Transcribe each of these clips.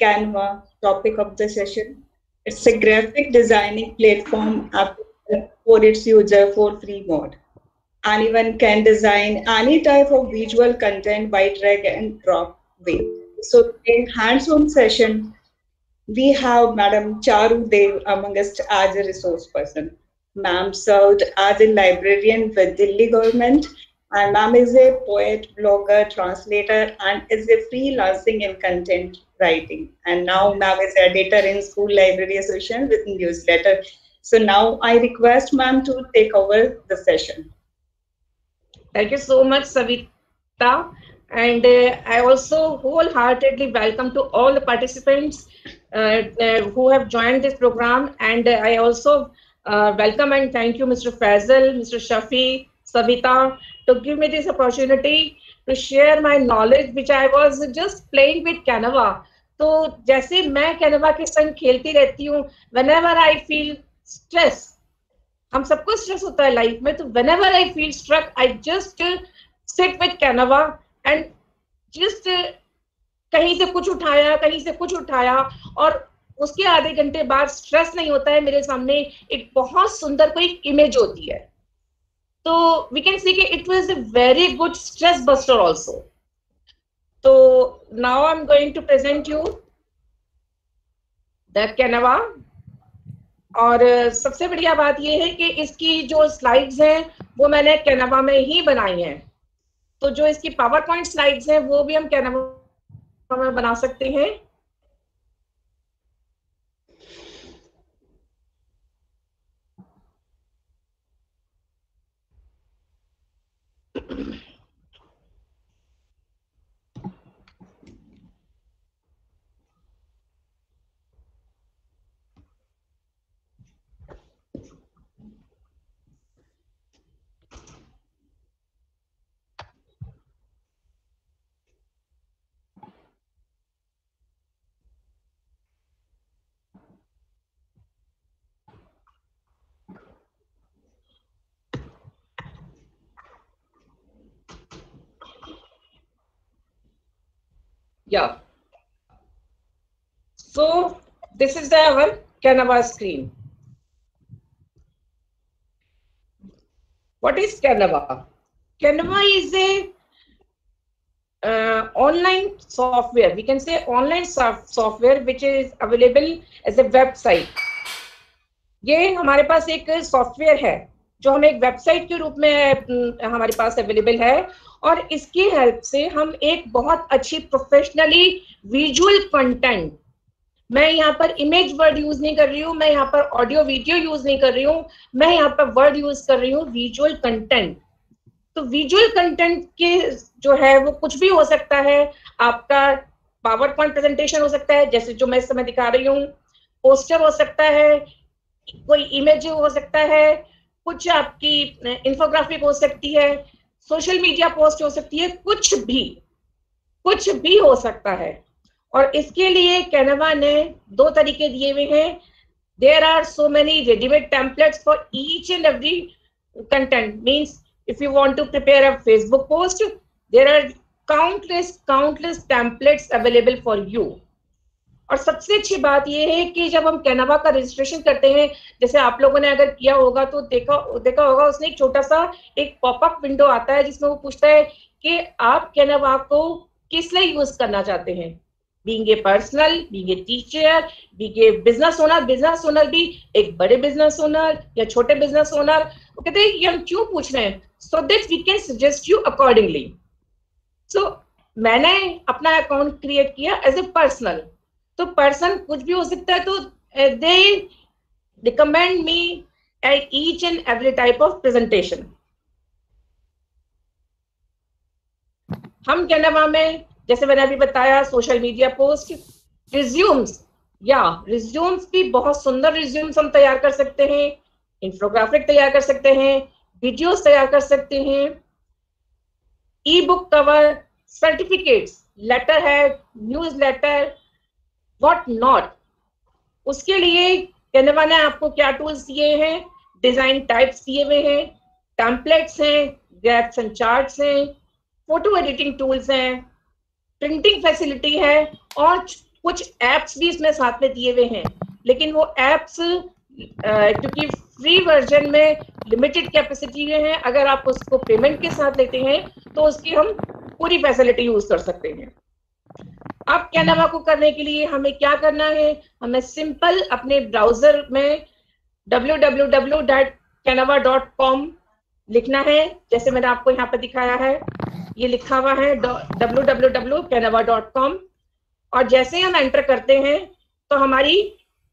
Canva, topic of the session. It's a graphic designing platform for its user for free mode. Anyone can design any type of visual content by drag and drop way. So in hands-on session, we have Madam Charu Dev among us as a resource person. Ma'am served as a librarian with Delhi government, and ma'am is a poet, blogger, translator, and is a freelancing in content writing. And now ma'am is editor in School Library Association with newsletter. So now I request ma'am to take over the session. Thank you so much, Savita. And I also wholeheartedly welcome to all the participants who have joined this program. And I also welcome and thank you, Mr. Faisal, Mr. Shafi, Savita, to give me this opportunity to share my knowledge, which I was just playing with Canva. तो जैसे मैं Canva के संग खेलती रहती हूँ, whenever I feel stress, हम सबको स्ट्रेस होता है लाइफ में, तो whenever I feel struck, I just sit with Canva and just कहीं से कुछ उठाया, कहीं से कुछ उठाया, और उसके आधे घंटे बाद स्ट्रेस नहीं होता है, मेरे सामने एक बहुत सुंदर कोई इमेज होती है. तो we can see कि it was a very good stress buster also. So now I'm going to present you the Canva. और सबसे बढ़िया बात ये है कि इसकी जो स्लाइड्स हैं वो मैंने कैनवा में ही बनाई हैं. तो जो इसकी पावर पॉइंट स्लाइड्स हैं वो भी हम कैनवा में बना सकते हैं. Yeah. So this is our Canva screen. What is Canva? Canva is a online software. We can say online software which is available as a website. ये हमारे पास एक सॉफ्टवेयर है जो हम एक वेबसाइट के रूप में हमारे पास अवेलेबल है, और इसकी हेल्प से हम एक बहुत अच्छी प्रोफेशनली विजुअल कंटेंट, मैं यहाँ पर इमेज वर्ड यूज नहीं कर रही हूँ, मैं यहाँ पर ऑडियो वीडियो यूज नहीं कर रही हूँ, मैं यहाँ पर वर्ड यूज कर रही हूँ विजुअल कंटेंट. तो विजुअल कंटेंट के जो है वो कुछ भी हो सकता है. आपका पावर पॉइंट प्रेजेंटेशन हो सकता है, जैसे जो मैं इस समय दिखा रही हूँ, पोस्टर हो सकता है, कोई इमेज हो सकता है, कुछ आपकी इंफोग्राफिक हो सकती है, सोशल मीडिया पोस्ट हो सकती है, कुछ भी हो सकता है. और इसके लिए कैनवा ने दो तरीके दिए हुए हैं. There are so many readymade templates for each and every content. Means if you want to prepare a Facebook post, there are countless templates available for you. और सबसे अच्छी बात यह है कि जब हम कैनवा का रजिस्ट्रेशन करते हैं, जैसे आप लोगों ने अगर किया होगा तो देखा होगा, उसने एक छोटा सा एक पॉपअप विंडो आता है जिसमें वो पूछता है कि आप कैनवा को किस लिए यूज करना चाहते हैं. Being a personal, being a teacher, being a business owner भी एक बड़े बिजनेस ओनर या छोटे बिजनेस ओनर, वो कहते हैं ये हम क्यों पूछ रहे हैं, so that we can suggest you accordingly. So मैंने अपना अकाउंट क्रिएट किया एज ए पर्सनल. तो पर्सन कुछ भी हो सकता है, तो they recommend me each and every type of presentation. हम कैनवा में जैसे मैंने अभी बताया social media post, resumes, resumes भी बहुत सुंदर रिज्यूम्स हम तैयार कर सकते हैं, इंफोग्राफिक तैयार कर सकते हैं, वीडियोस तैयार कर सकते हैं, ebook cover, certificates, letterhead, newsletter, what not. उसके लिए कैनवा ने आपको क्या टूल्स दिए हैं, डिजाइन टाइप्स दिए हुए हैं, टेम्पलेट्स हैं, ग्राफ्स एंड चार्ट्स हैं, फोटो एडिटिंग टूल्स हैं, प्रिंटिंग फैसिलिटी है, और कुछ एप्स भी इसमें साथ में दिए हुए हैं, लेकिन वो एप्स क्योंकि फ्री वर्जन में लिमिटेड कैपेसिटी में है, अगर आप उसको पेमेंट के साथ लेते हैं तो उसकी हम पूरी फैसिलिटी यूज कर सकते हैं। अब कैनवा को करने के लिए हमें क्या करना है, हमें सिंपल अपने ब्राउजर में www.canva.com लिखना है, जैसे मैंने आपको यहाँ पर दिखाया है, ये लिखा हुआ है www.canva.com, और जैसे हम एंटर करते हैं तो हमारी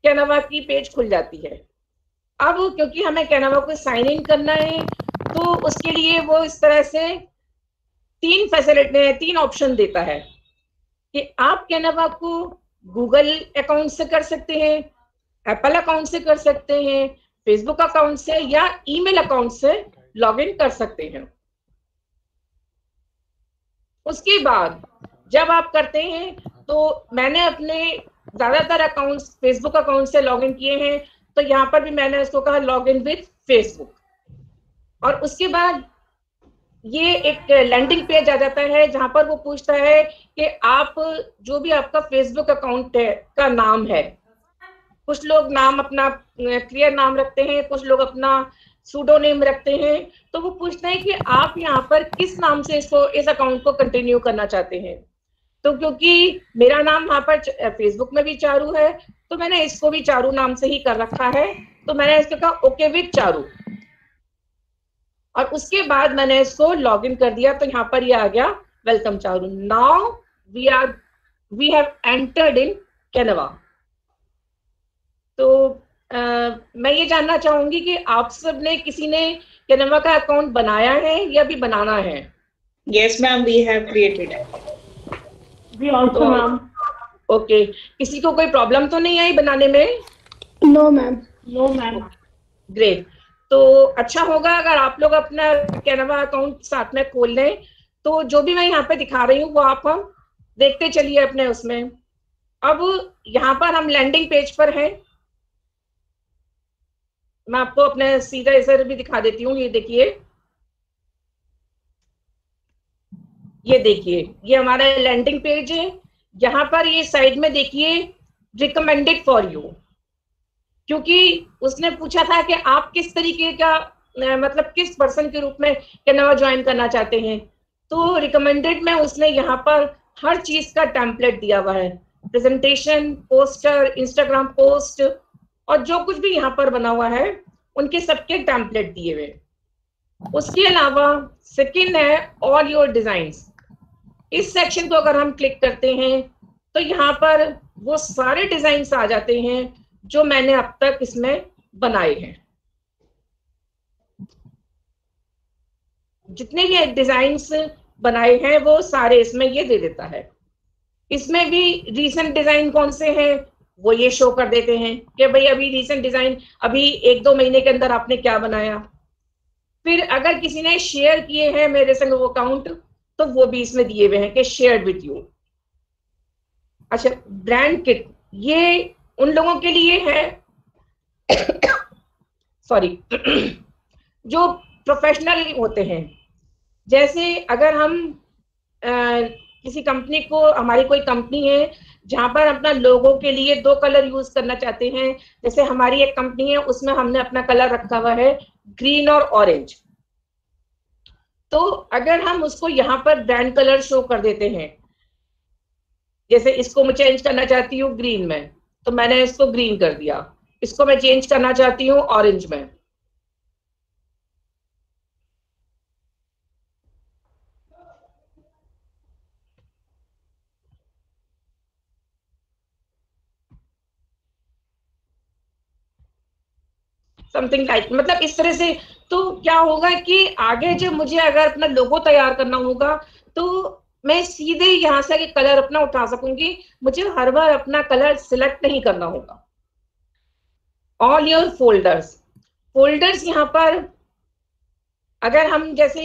कैनवा की पेज खुल जाती है। अब क्योंकि हमें कैनवा को साइन इन करना है तो उसके लिए वो इस तरह से तीन ऑप्शन देता है कि आप कैनवा को गूगल अकाउंट से कर सकते हैं, एप्पल अकाउंट से कर सकते हैं, फेसबुक अकाउंट से या ईमेल अकाउंट से लॉगिन कर सकते हैं। उसके बाद जब आप करते हैं तो मैंने अपने ज्यादातर अकाउंट्स फेसबुक अकाउंट से लॉगिन किए हैं, तो यहाँ पर भी मैंने उसको कहा लॉगिन विद फेसबुक, और उसके बाद ये एक लैंडिंग पेज आ जाता है जहां पर वो पूछता है कि आप जो भी आपका फेसबुक अकाउंट है का नाम है, कुछ लोग नाम अपना क्लियर नाम रखते हैं, कुछ लोग अपना सूडो नेम रखते हैं, तो वो पूछते हैं कि आप यहाँ पर किस नाम से इस अकाउंट को कंटिन्यू करना चाहते हैं। तो क्योंकि मेरा नाम वहां पर फेसबुक में भी चारू है, तो मैंने इसको भी चारू नाम से ही कर रखा है, तो मैंने इसको कहा ओके विद चारू, और उसके बाद मैंने इसको लॉग इन कर दिया, तो यहाँ पर ये आ गया welcome Charu, now we have entered in Canva. तो मैं ये जानना चाहूंगी कि आप सब ने किसी ने कैनवा का अकाउंट बनाया है या भी बनाना है? Yes, ma'am, we have created. We also, ma'am. Okay, किसी को कोई प्रॉब्लम तो नहीं आई बनाने में? No, ma'am. No, ma'am. Great. तो अच्छा होगा अगर आप लोग अपना कैनवा अकाउंट साथ में खोल लें, तो जो भी मैं यहाँ पे दिखा रही हूँ वो आप हम देखते चलिए अपने उसमें। अब यहाँ पर हम लैंडिंग पेज पर हैं, मैं आपको अपने सीधा इधर भी दिखा देती हूँ। ये देखिए ये हमारा लैंडिंग पेज है। यहाँ पर ये साइड में देखिए रिकमेंडेड फॉर यू, क्योंकि उसने पूछा था कि आप किस तरीके का मतलब किस पर्सन के रूप में कैनवा ज्वाइन करना चाहते हैं, तो रिकमेंडेड में उसने यहाँ पर हर चीज का टेम्पलेट दिया हुआ है, प्रेजेंटेशन, पोस्टर, इंस्टाग्राम पोस्ट, और जो कुछ भी यहाँ पर बना हुआ है उनके सबके टेम्पलेट दिए हुए। उसके अलावा सेकंड है ऑल योर डिजाइन्स। इस सेक्शन को अगर हम क्लिक करते हैं तो यहाँ पर वो सारे डिजाइन्स आ जाते हैं जो मैंने अब तक इसमें बनाए हैं। जितने भी डिजाइन्स बनाए हैं वो सारे इसमें ये दे देता है। इसमें भी रीसेंट डिजाइन कौन से हैं वो ये शो कर देते हैं कि भाई अभी रीसेंट डिजाइन अभी 1-2 महीने के अंदर आपने क्या बनाया। फिर अगर किसी ने शेयर किए हैं मेरे संग वो अकाउंट, तो वो भी इसमें दिए हुए हैं कि शेयर विद यू। अच्छा, ब्रांड किट ये उन लोगों के लिए है सॉरी जो प्रोफेशनल होते हैं। जैसे अगर हम किसी कंपनी को, हमारी कोई कंपनी है जहां पर अपना लोगों के लिए 2 कलर यूज करना चाहते हैं, जैसे हमारी एक कंपनी है उसमें हमने अपना कलर रखा हुआ है ग्रीन और ऑरेंज, तो अगर हम उसको यहाँ पर ब्रांड कलर शो कर देते हैं, जैसे इसको मैं चेंज करना चाहती हूँ ग्रीन में, तो मैंने इसको ग्रीन कर दिया, इसको मैं चेंज करना चाहती हूँ ऑरेंज में, समथिंग लाइक, मतलब इस तरह से। तो क्या होगा कि आगे जब मुझे अगर अपना लोगो तैयार करना होगा तो मैं सीधे यहाँ से कलर अपना उठा सकूंगी, मुझे हर बार अपना कलर सिलेक्ट नहीं करना होगा। ऑल योर फोल्डर्स यहाँ पर अगर हम जैसे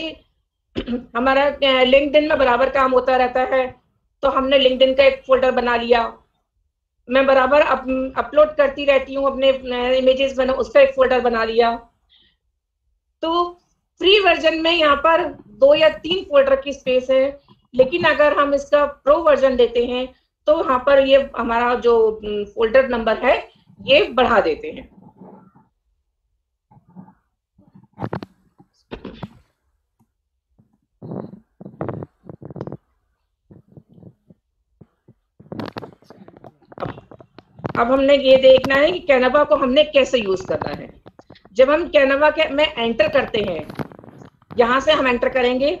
हमारा लिंक्डइन में बराबर काम होता रहता है, तो हमने लिंक्डइन का एक फोल्डर बना लिया, मैं बराबर अपलोड करती रहती हूँ अपने इमेजेस बना, उसका एक फोल्डर बना लिया। तो फ्री वर्जन में यहाँ पर 2 या 3 फोल्डर की स्पेस है, लेकिन अगर हम इसका प्रो वर्जन लेते हैं तो यहाँ पर ये हमारा जो फोल्डर नंबर है ये बढ़ा देते हैं। अब हमने ये देखना है कि कैनवा को हमने कैसे यूज करना है। जब हम कैनवा के में एंटर करते हैं, यहां से हम एंटर करेंगे।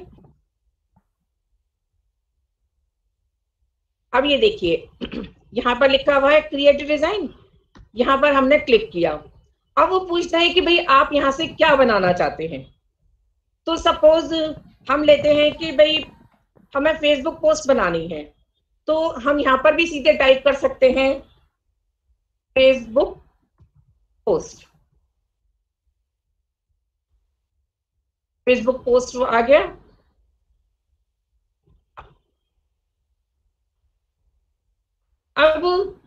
अब ये देखिए यहाँ पर लिखा हुआ है क्रिएट डिजाइन, यहाँ पर हमने क्लिक किया। अब वो पूछता है कि भाई आप यहाँ से क्या बनाना चाहते हैं। तो सपोज हम लेते हैं कि भाई हमें फेसबुक पोस्ट बनानी है, तो हम यहाँ पर भी सीधे टाइप कर सकते हैं फेसबुक पोस्ट। फेसबुक पोस्ट आ गया। अब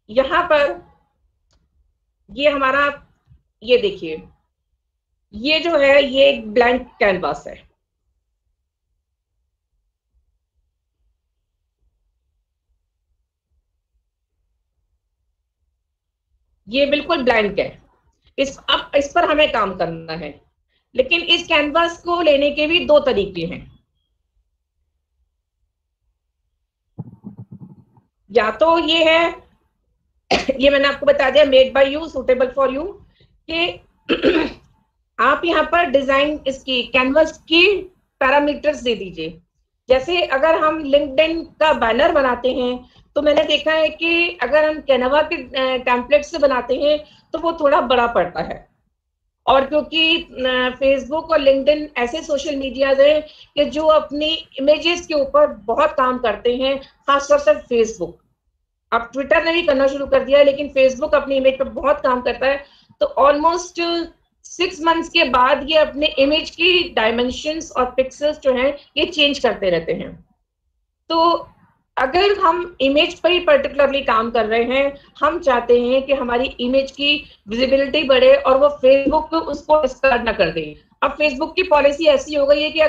यहां पर ये हमारा, ये देखिए ये जो है ये एक ब्लैंक कैनवास है। ये बिल्कुल ब्लैंक है। अब इस पर हमें काम करना है, लेकिन इस कैनवास को लेने के भी दो तरीके हैं। या तो ये है, ये मैंने आपको बता दिया, made by you, suitable for you, कि आप यहाँ पर डिजाइन इसकी कैनवास की पैरामीटर्स दे दीजिए। जैसे अगर हम लिंक्डइन का बैनर बनाते हैं, तो मैंने देखा है कि अगर हम कैनवा के टेम्पलेट से बनाते हैं तो वो थोड़ा बड़ा पड़ता है। और क्योंकि फेसबुक और लिंक्डइन ऐसे सोशल मीडियाज हैं कि जो अपनी इमेजेस के ऊपर बहुत काम करते हैं, खासतौर से फेसबुक। अब ट्विटर ने भी करना शुरू कर दिया है, लेकिन फेसबुक अपनी इमेज पर बहुत काम करता है। तो ऑलमोस्ट 6 मंथ्स के बाद ये अपने इमेज की डायमेंशंस और पिक्सेल्स जो हैं ये चेंज करते रहते हैं। तो अगर हम इमेज पर ही पर्टिकुलरली काम कर रहे हैं, हम चाहते हैं कि हमारी इमेज की विजिबिलिटी बढ़े और वो फेसबुक उसको डिस्कार्ड ना कर दे। अब फेसबुक की पॉलिसी ऐसी हो गई है कि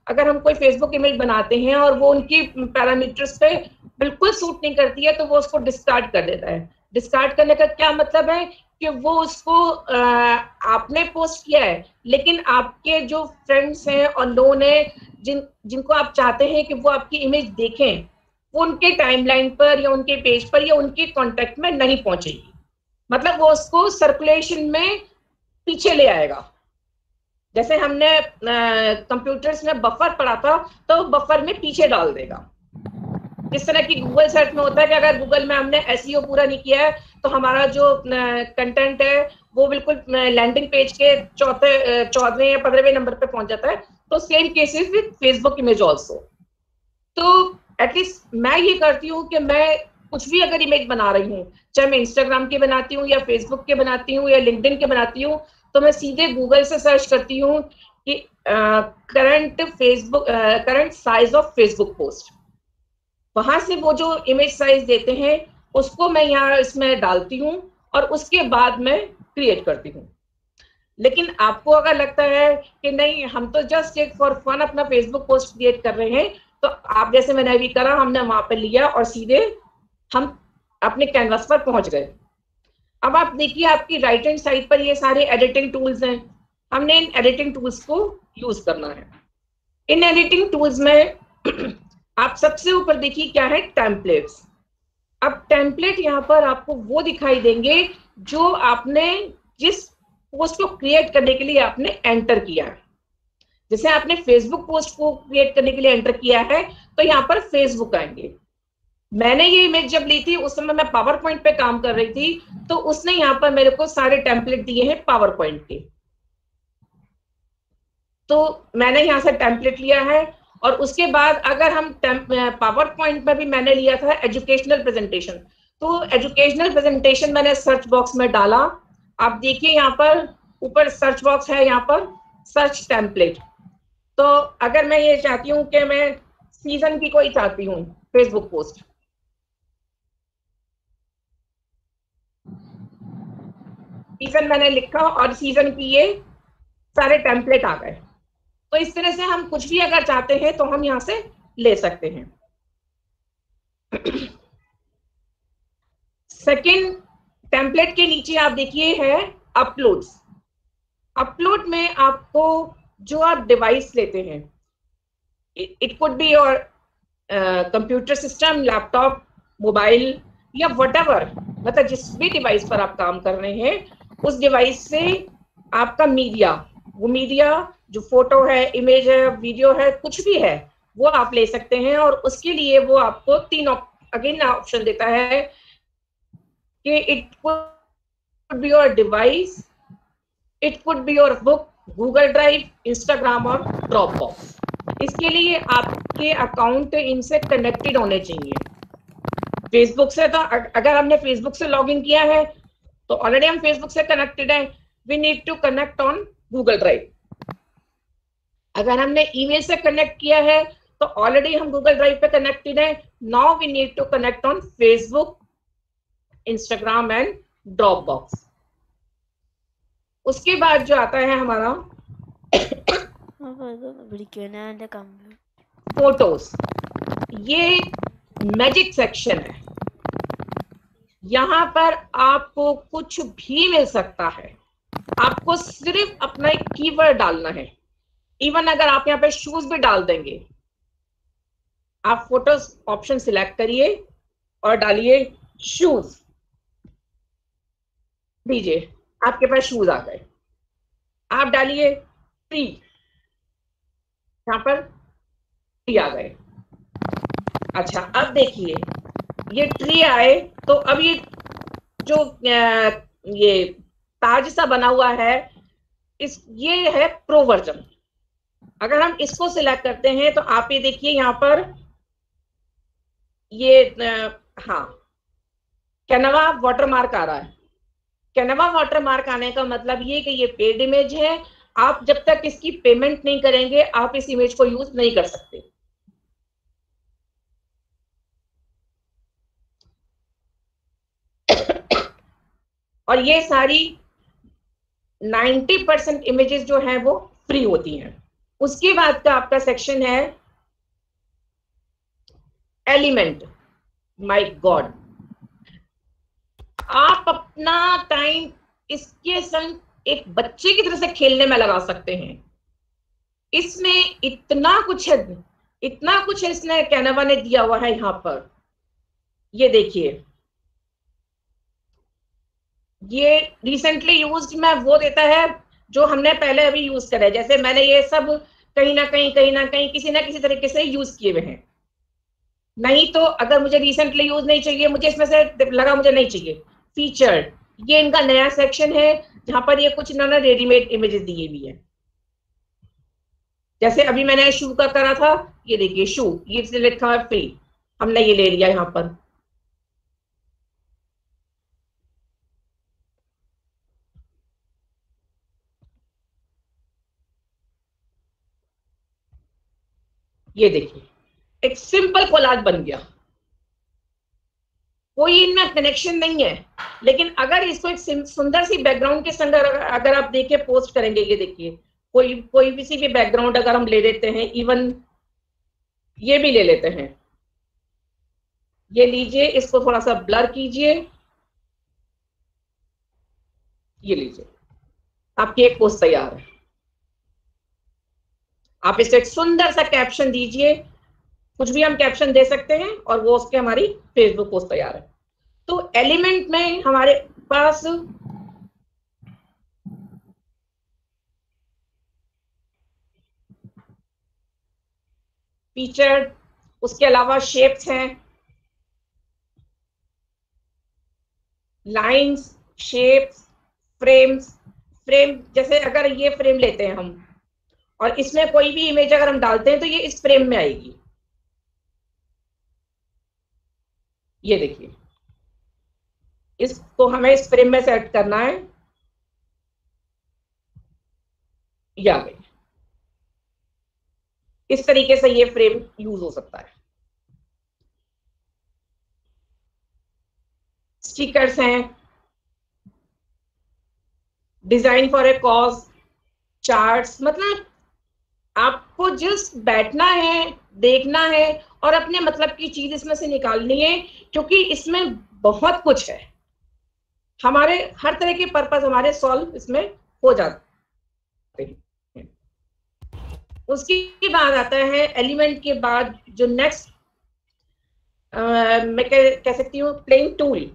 अगर हम कोई फेसबुक इमेज बनाते हैं और वो उनकी पैरामीटर्स पे बिल्कुल सूट नहीं करती है, तो वो उसको डिस्कार्ड कर देता है। डिस्कार्ड करने का क्या मतलब है कि वो उसको आपने पोस्ट किया है, लेकिन आपके जो फ्रेंड्स हैं और नोन है जिनको आप चाहते हैं कि वो आपकी इमेज देखें, वो उनके टाइमलाइन पर या उनके पेज पर या उनके कांटेक्ट में नहीं पहुंचेगी। मतलब वो उसको सर्कुलेशन में पीछे ले आएगा। जैसे हमने कंप्यूटर्स में बफर पढ़ा था, तो बफर में पीछे डाल देगा। इस तरह की गूगल सर्च में होता है कि अगर गूगल में हमने एसईओ पूरा नहीं किया है, तो हमारा जो कंटेंट है वो बिल्कुल लैंडिंग पेज के 14वें या 15वें नंबर पे पहुंच जाता है। तो same cases with Facebook image also. तो एटलीस्ट मैं ये करती हूँ कि मैं कुछ भी अगर इमेज बना रही हूँ, चाहे मैं इंस्टाग्राम के बनाती हूँ या फेसबुक के बनाती हूँ या लिंक्डइन के बनाती हूँ, तो मैं सीधे गूगल से सर्च करती हूँ कि current size of Facebook post. वहां से वो जो इमेज साइज देते हैं उसको मैं यहाँ इसमें डालती हूँ और उसके बाद मैं क्रिएट करती हूँ। लेकिन आपको अगर लगता है कि नहीं, हम तो जस्ट एक फॉर फन अपना फेसबुक पोस्ट क्रिएट कर रहे हैं, तो आप जैसे मैंने अभी करा, हमने वहां पर लिया और सीधे हम अपने कैनवास पर पहुंच गए। अब आप देखिए आपकी राइट हैंड साइड पर ये सारे एडिटिंग टूल्स हैं। हमने इन एडिटिंग टूल्स को यूज करना है। इन एडिटिंग टूल्स में आप सबसे ऊपर देखिए क्या है, टेम्पलेट्स। अब टेम्पलेट यहाँ पर आपको वो दिखाई देंगे जो आपने जिस पोस्ट को क्रिएट करने के लिए आपने एंटर किया है। जैसे आपने फेसबुक पोस्ट को क्रिएट करने के लिए एंटर किया है, तो यहाँ पर फेसबुक आएंगे। मैंने ये इमेज जब ली थी उस समय मैं पावर पॉइंट पे काम कर रही थी, तो उसने यहाँ पर मेरे को सारे टेम्पलेट दिए हैं पावर पॉइंट के। तो मैंने यहाँ से टेम्पलेट लिया है। और उसके बाद अगर हम पावर पॉइंट में भी मैंने लिया था एजुकेशनल प्रेजेंटेशन, तो एजुकेशनल प्रेजेंटेशन मैंने सर्च बॉक्स में डाला। आप देखिए यहाँ पर ऊपर सर्च बॉक्स है, यहाँ पर सर्च टेम्पलेट। तो अगर मैं ये चाहती हूँ कि मैं सीजन की कोई चाहती हूँ फेसबुक पोस्ट, सीजन मैंने लिखा और सीजन की ये सारे टेम्पलेट आ गए। तो इस तरह से हम कुछ भी अगर चाहते हैं तो हम यहाँ से ले सकते हैं। सेकंड टेम्पलेट के नीचे आप देखिए है अपलोड्स। अपलोड में आपको जो आप डिवाइस लेते हैं, it could be your computer system, laptop, mobile या व्हाटएवर, मतलब जिस भी डिवाइस पर आप काम कर रहे हैं उस डिवाइस से आपका मीडिया, वो मीडिया जो फोटो है, इमेज है, वीडियो है, कुछ भी है, वो आप ले सकते हैं। और उसके लिए वो आपको तीन अगेन ऑप्शन देता है कि it could be your device, it could be your book, Google drive, Instagram और ड्रॉपबॉक्स। इसके लिए आपके अकाउंट इनसे कनेक्टेड होने चाहिए। फेसबुक से तो अगर हमने फेसबुक से लॉगिन किया है तो ऑलरेडी हम फेसबुक से कनेक्टेड है, we need to connect on Google drive. अगर हमने ईमेल से कनेक्ट किया है तो ऑलरेडी हम गूगल ड्राइव पे कनेक्टेड है। Now we need to connect on Facebook, Instagram and Dropbox. उसके बाद जो आता है हमारा फोटोज, ये मैजिक सेक्शन है। यहां पर आपको कुछ भी मिल सकता है, आपको सिर्फ अपना एक कीवर्ड डालना है। इवन अगर आप यहाँ पे शूज भी डाल देंगे, आप फोटोज ऑप्शन सिलेक्ट करिए और डालिए शूज, दीजिए, आपके पास शूज आ गए। आप डालिए ट्री, यहां पर ट्री आ गए। अच्छा, अब देखिए ये ट्री आए तो अब ये जो ये ताज सा बना हुआ है, ये है प्रो वर्जन। अगर हम इसको सिलेक्ट करते हैं तो आप ये देखिए यहाँ पर ये हाँ, कैनवा वाटरमार्क आ रहा है। कैनवा वाटरमार्क आने का मतलब ये कि ये पेड इमेज है, आप जब तक इसकी पेमेंट नहीं करेंगे आप इस इमेज को यूज नहीं कर सकते। और ये सारी 90% इमेजेस जो हैं वो फ्री होती हैं। उसके बाद का आपका सेक्शन है एलिमेंट। माय गॉड, आप अपना टाइम इसके संग एक बच्चे की तरह से खेलने में लगा सकते हैं। इसमें इतना कुछ है, इतना कुछ इसने कैनवा ने दिया हुआ है। यहां पर ये देखिए, ये रिसेंटली यूज्ड में वो देता है जो हमने पहले अभी यूज करा है। जैसे मैंने ये सब कहीं ना कहीं किसी ना किसी तरीके से यूज किए हुए हैं। नहीं तो अगर मुझे रिसेंटली यूज नहीं चाहिए, मुझे इसमें से लगा मुझे नहीं चाहिए, फीचर, ये इनका नया सेक्शन है जहां पर ये कुछ इन्होंने रेडीमेड इमेजेस दिए हुई है। जैसे अभी मैंने शू का करा था, ये देखिए शू, ये लिखा है फ्री, हमने ये ले लिया यहां पर। ये देखिए एक सिंपल कोलाज बन गया, कोई इनमें कनेक्शन नहीं है। लेकिन अगर इसको एक सुंदर सी बैकग्राउंड के संग अगर आप देखे पोस्ट करेंगे, ये देखिए कोई किसी भी बैकग्राउंड अगर हम ले लेते हैं, इवन ये भी ले लेते हैं, ये लीजिए, इसको थोड़ा सा ब्लर कीजिए, ये लीजिए, आपकी एक पोस्ट तैयार है। आप इससे एक सुंदर सा कैप्शन दीजिए, कुछ भी हम कैप्शन दे सकते हैं और वो उसके हमारी फेसबुक पोस्ट तैयार है। तो एलिमेंट में हमारे पास फीचर, उसके अलावा शेप्स हैं, लाइंस, शेप्स, फ्रेम्स। फ्रेम, जैसे अगर ये फ्रेम लेते हैं हम और इसमें कोई भी इमेज अगर हम डालते हैं तो ये इस फ्रेम में आएगी। ये देखिए, इसको हमें इस फ्रेम में सेट करना है, ये आ गई। इस तरीके से ये फ्रेम यूज हो सकता है। स्टिकर्स हैं, design for a cause, charts, मतलब आपको जस्ट बैठना है देखना है और अपने मतलब की चीज इसमें से निकालनी है, क्योंकि इसमें बहुत कुछ है, हमारे हर तरह के पर्पस हमारे सॉल्व इसमें हो जाते हैं। उसके बाद आता है एलिमेंट के बाद जो नेक्स्ट मैं कह सकती हूँ प्लेइंग टूल।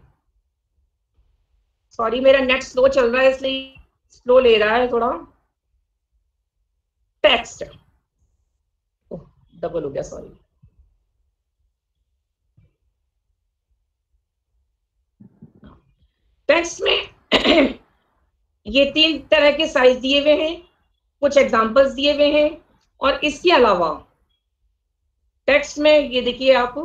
सॉरी मेरा नेट स्लो चल रहा है इसलिए स्लो ले रहा है थोड़ा। टेक्स्ट डबल हो गया, सॉरी। टेक्स्ट में ये 3 तरह के साइज दिए हुए हैं, कुछ एग्जांपल्स दिए हुए हैं, और इसके अलावा टेक्स्ट में ये देखिए आप,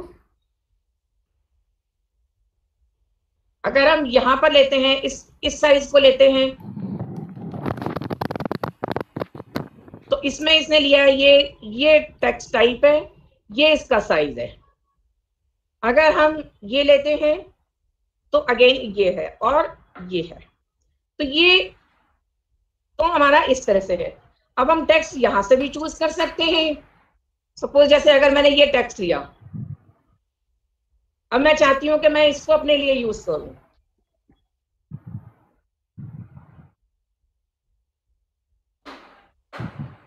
अगर हम यहां पर लेते हैं इस साइज को लेते हैं तो इसमें इसने लिया है ये टेक्स्ट टाइप है, ये इसका साइज है। अगर हम ये लेते हैं तो अगेन ये है और ये है, तो ये तो हमारा इस तरह से है। अब हम टेक्स्ट यहां से भी चूज कर सकते हैं। सपोज जैसे अगर मैंने ये टेक्स्ट लिया, अब मैं चाहती हूं कि मैं इसको अपने लिए यूज करूं,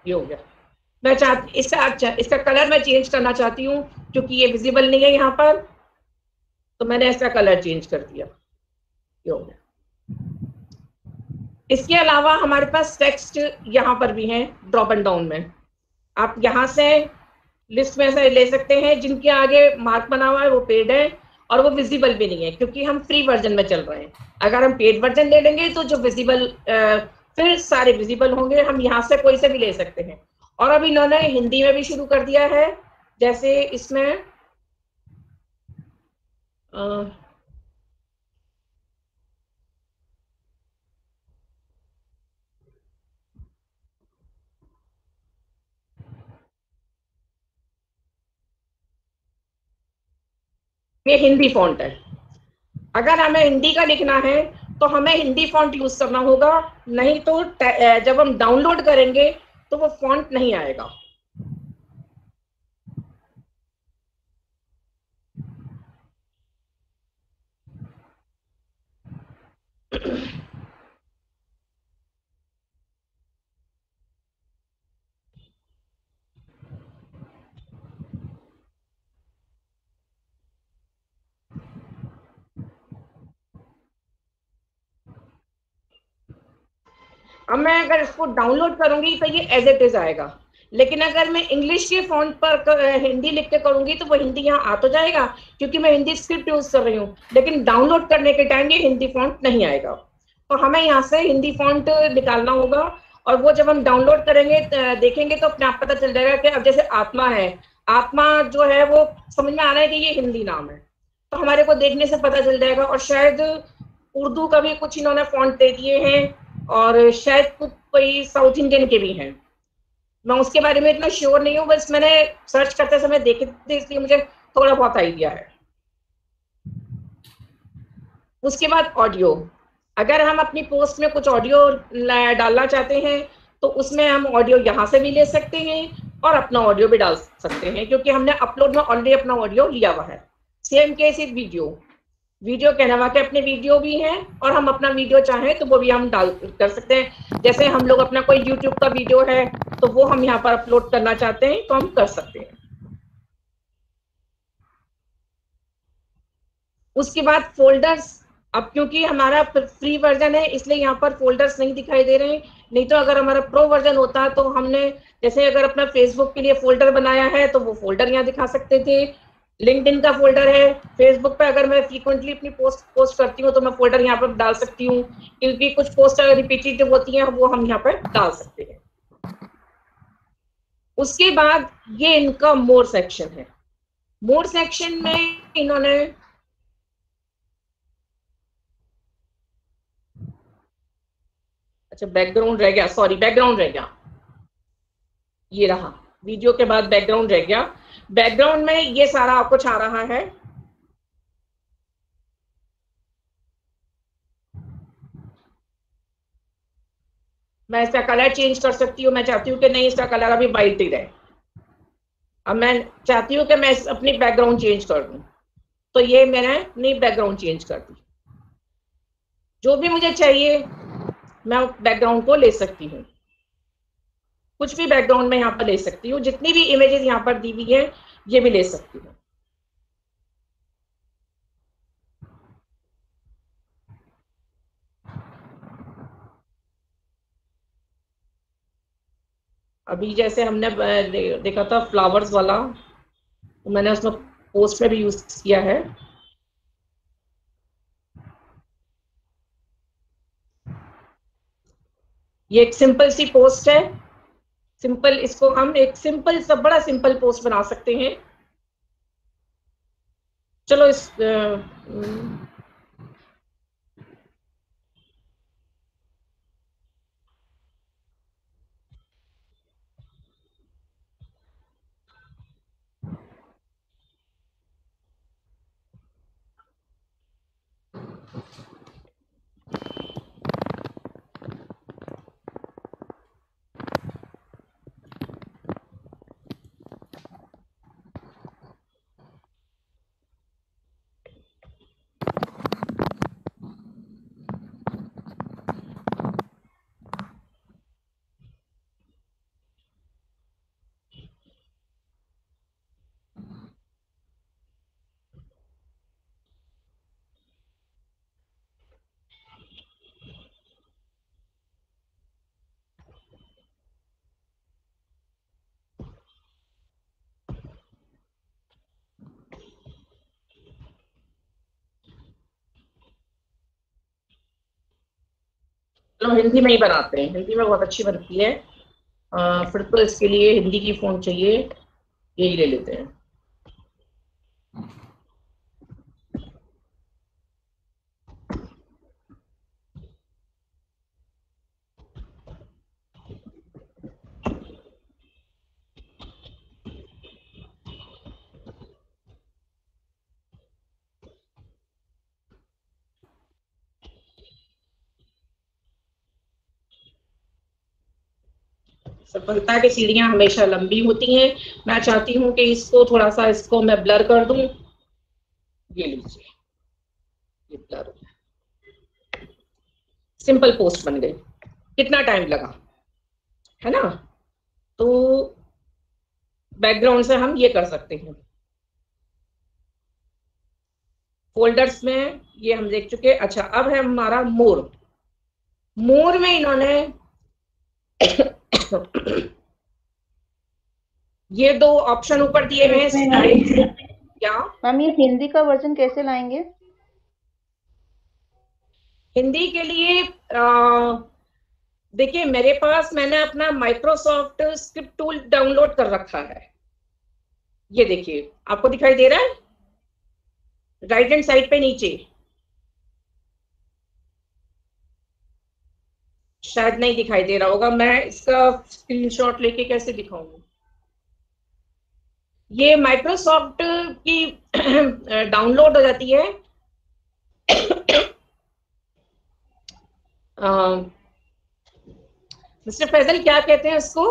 ये हो गया। मैं चाहती इसका कलर मैं चेंज करना चाहती हूँ, क्योंकि ये विजिबल नहीं है यहाँ पर, तो मैंने इसका कलर चेंज कर दिया, ये हो गया। इसके अलावा हमारे पास टेक्स्ट यहाँ पर भी है ड्रॉप एंड डाउन में। आप यहाँ से लिस्ट में से ले सकते हैं, जिनके आगे मार्क बना हुआ है वो पेड है और वो विजिबल भी नहीं है, क्योंकि हम फ्री वर्जन में चल रहे हैं। अगर हम पेड वर्जन ले लेंगे तो जो विजिबल फिर सारे विजिबल होंगे, हम यहाँ से कोई से भी ले सकते हैं। और अब इन्होंने हिंदी में भी शुरू कर दिया है, जैसे इसमें ये हिंदी फॉन्ट है। अगर हमें हिंदी का लिखना है तो हमें हिंदी फॉन्ट यूज करना होगा, नहीं तो जब हम डाउनलोड करेंगे तो वो फॉन्ट नहीं आएगा। अब मैं अगर इसको डाउनलोड करूंगी तो ये एज इट इज आएगा, लेकिन अगर मैं इंग्लिश के फॉन्ट पर हिंदी लिख के करूंगी तो वो हिंदी यहाँ आ तो जाएगा, क्योंकि मैं हिंदी स्क्रिप्ट यूज कर रही हूँ, लेकिन डाउनलोड करने के टाइम ये हिंदी फॉन्ट नहीं आएगा। तो हमें यहाँ से हिंदी फॉन्ट निकालना होगा, और वो जब हम डाउनलोड करेंगे देखेंगे तो अपने आप पता चल जाएगा कि अब जैसे आत्मा है, आत्मा जो है वो समझ में आ रहा है कि ये हिंदी नाम है, तो हमारे को देखने से पता चल जाएगा। और शायद उर्दू का भी कुछ इन्होंने फॉन्ट दे दिए हैं, और शायद कोई साउथ इंडियन के भी हैं, मैं उसके बारे में इतना श्योर नहीं हूँ, बस मैंने सर्च करते समय देखे थे इसलिए मुझे थोड़ा बहुत आइडिया है। उसके बाद ऑडियो, अगर हम अपनी पोस्ट में कुछ ऑडियो डालना चाहते हैं तो उसमें हम ऑडियो यहाँ से भी ले सकते हैं और अपना ऑडियो भी डाल सकते हैं, क्योंकि हमने अपलोड में ऑलरेडी अपना ऑडियो लिया हुआ है। सेम केस इज वीडियो कहना के अपने वीडियो भी हैं, और हम अपना वीडियो चाहें तो वो भी हम डाल कर सकते हैं। जैसे हम लोग अपना कोई YouTube का वीडियो है तो वो हम यहाँ पर अपलोड करना चाहते हैं तो हम कर सकते हैं। उसके बाद फोल्डर्स, अब क्योंकि हमारा फ्री वर्जन है इसलिए यहाँ पर फोल्डर्स नहीं दिखाई दे रहे हैं, नहीं तो अगर हमारा प्रो वर्जन होता तो हमने जैसे अगर अपना फेसबुक के लिए फोल्डर बनाया है तो वो फोल्डर यहाँ दिखा सकते थे। लिंक्डइन का फोल्डर है, फेसबुक पे अगर मैं फ्रीक्वेंटली अपनी पोस्ट करती हूँ तो मैं फोल्डर यहाँ पर डाल सकती हूँ, क्योंकि कुछ पोस्ट अगर रिपीटेटिव होती हैं वो हम यहाँ पर डाल सकते हैं। उसके बाद ये इनका मोर सेक्शन है। मोर सेक्शन में इन्होंने अच्छा बैकग्राउंड रह गया, सॉरी बैकग्राउंड रह गया, ये रहा वीडियो के बाद बैकग्राउंड रह गया। बैकग्राउंड में ये सारा कुछ आ रहा है। मैं इसका कलर चेंज कर सकती हूँ, मैं चाहती हूँ कि नहीं इसका कलर अभी वाइट ही रहे। अब मैं चाहती हूँ कि मैं अपनी बैकग्राउंड चेंज कर दूं, तो ये मैंने अपनी बैकग्राउंड चेंज कर दी। जो भी मुझे चाहिए मैं बैकग्राउंड को ले सकती हूँ, कुछ भी बैकग्राउंड में यहाँ पर ले सकती हूँ, जितनी भी इमेजेस यहाँ पर दी हुई है ये भी ले सकती हूँ। अभी जैसे हमने देखा था फ्लावर्स वाला, तो मैंने उसमें पोस्ट में भी यूज किया है। ये एक सिंपल सी पोस्ट है, सिंपल, इसको हम एक सिंपल सा बड़ा सिंपल पोस्ट बना सकते हैं। चलो इस चलो हिंदी में ही बनाते हैं, हिंदी में बहुत अच्छी बनती है। फिर तो इसके लिए हिंदी की फ़ॉन्ट चाहिए, यही ले लेते हैं। सफलता की सीढ़ियां हमेशा लंबी होती हैं। मैं चाहती हूँ कि इसको थोड़ा सा, इसको मैं ब्लर कर दूं। ये लीजिए, ये ब्लर, सिंपल पोस्ट बन गई। कितना टाइम लगा, है ना? तो बैकग्राउंड से हम ये कर सकते हैं। फोल्डर्स में ये हम देख चुके। अच्छा, अब है हमारा मोर। मोर में इन्होंने ये दो ऑप्शन ऊपर दिए हुए हैं, स्टाइल। क्या मैम ये हिंदी का वर्जन कैसे लाएंगे? हिंदी के लिए देखिए, मेरे पास, मैंने अपना माइक्रोसॉफ्ट स्क्रिप्ट टूल डाउनलोड कर रखा है। ये देखिए, आपको दिखाई दे रहा है राइट हैंड साइड पे नीचे? शायद नहीं दिखाई दे रहा होगा, मैं इसका स्क्रीनशॉट लेके कैसे दिखाऊंगा। ये माइक्रोसॉफ्ट की डाउनलोड हो जाती है। मिस्टर फैजल, क्या कहते हैं इसको?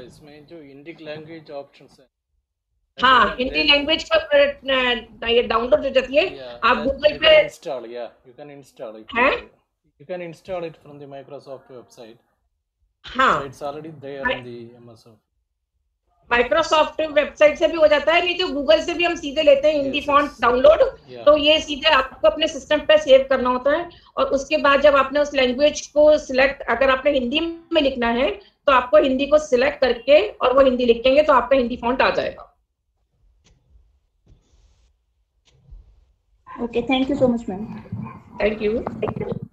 इसमें जो इंडिक लैंग्वेज ऑप्शंस है, हाँ, हिंदी लैंग्वेज का ये डाउनलोड हो जाती है। आप गूगल पे install, you can install it. You can install it from the Microsoft website. हाँ, so it's already there in the MS. Microsoft website से भी हो जाता है, नहीं तो गूगल से भी हम सीधे लेते हैं हिंदी फॉन्ट डाउनलोड। तो ये सीधे आपको अपने सिस्टम पे सेव करना होता है, और उसके बाद जब आपने उस लैंग्वेज को सिलेक्ट, अगर आपने हिंदी में लिखना है तो आपको हिंदी को सिलेक्ट करके और वो हिंदी लिखेंगे तो आपका हिंदी फॉन्ट आ जाएगा। Okay, thank you so much ma'am. Thank you.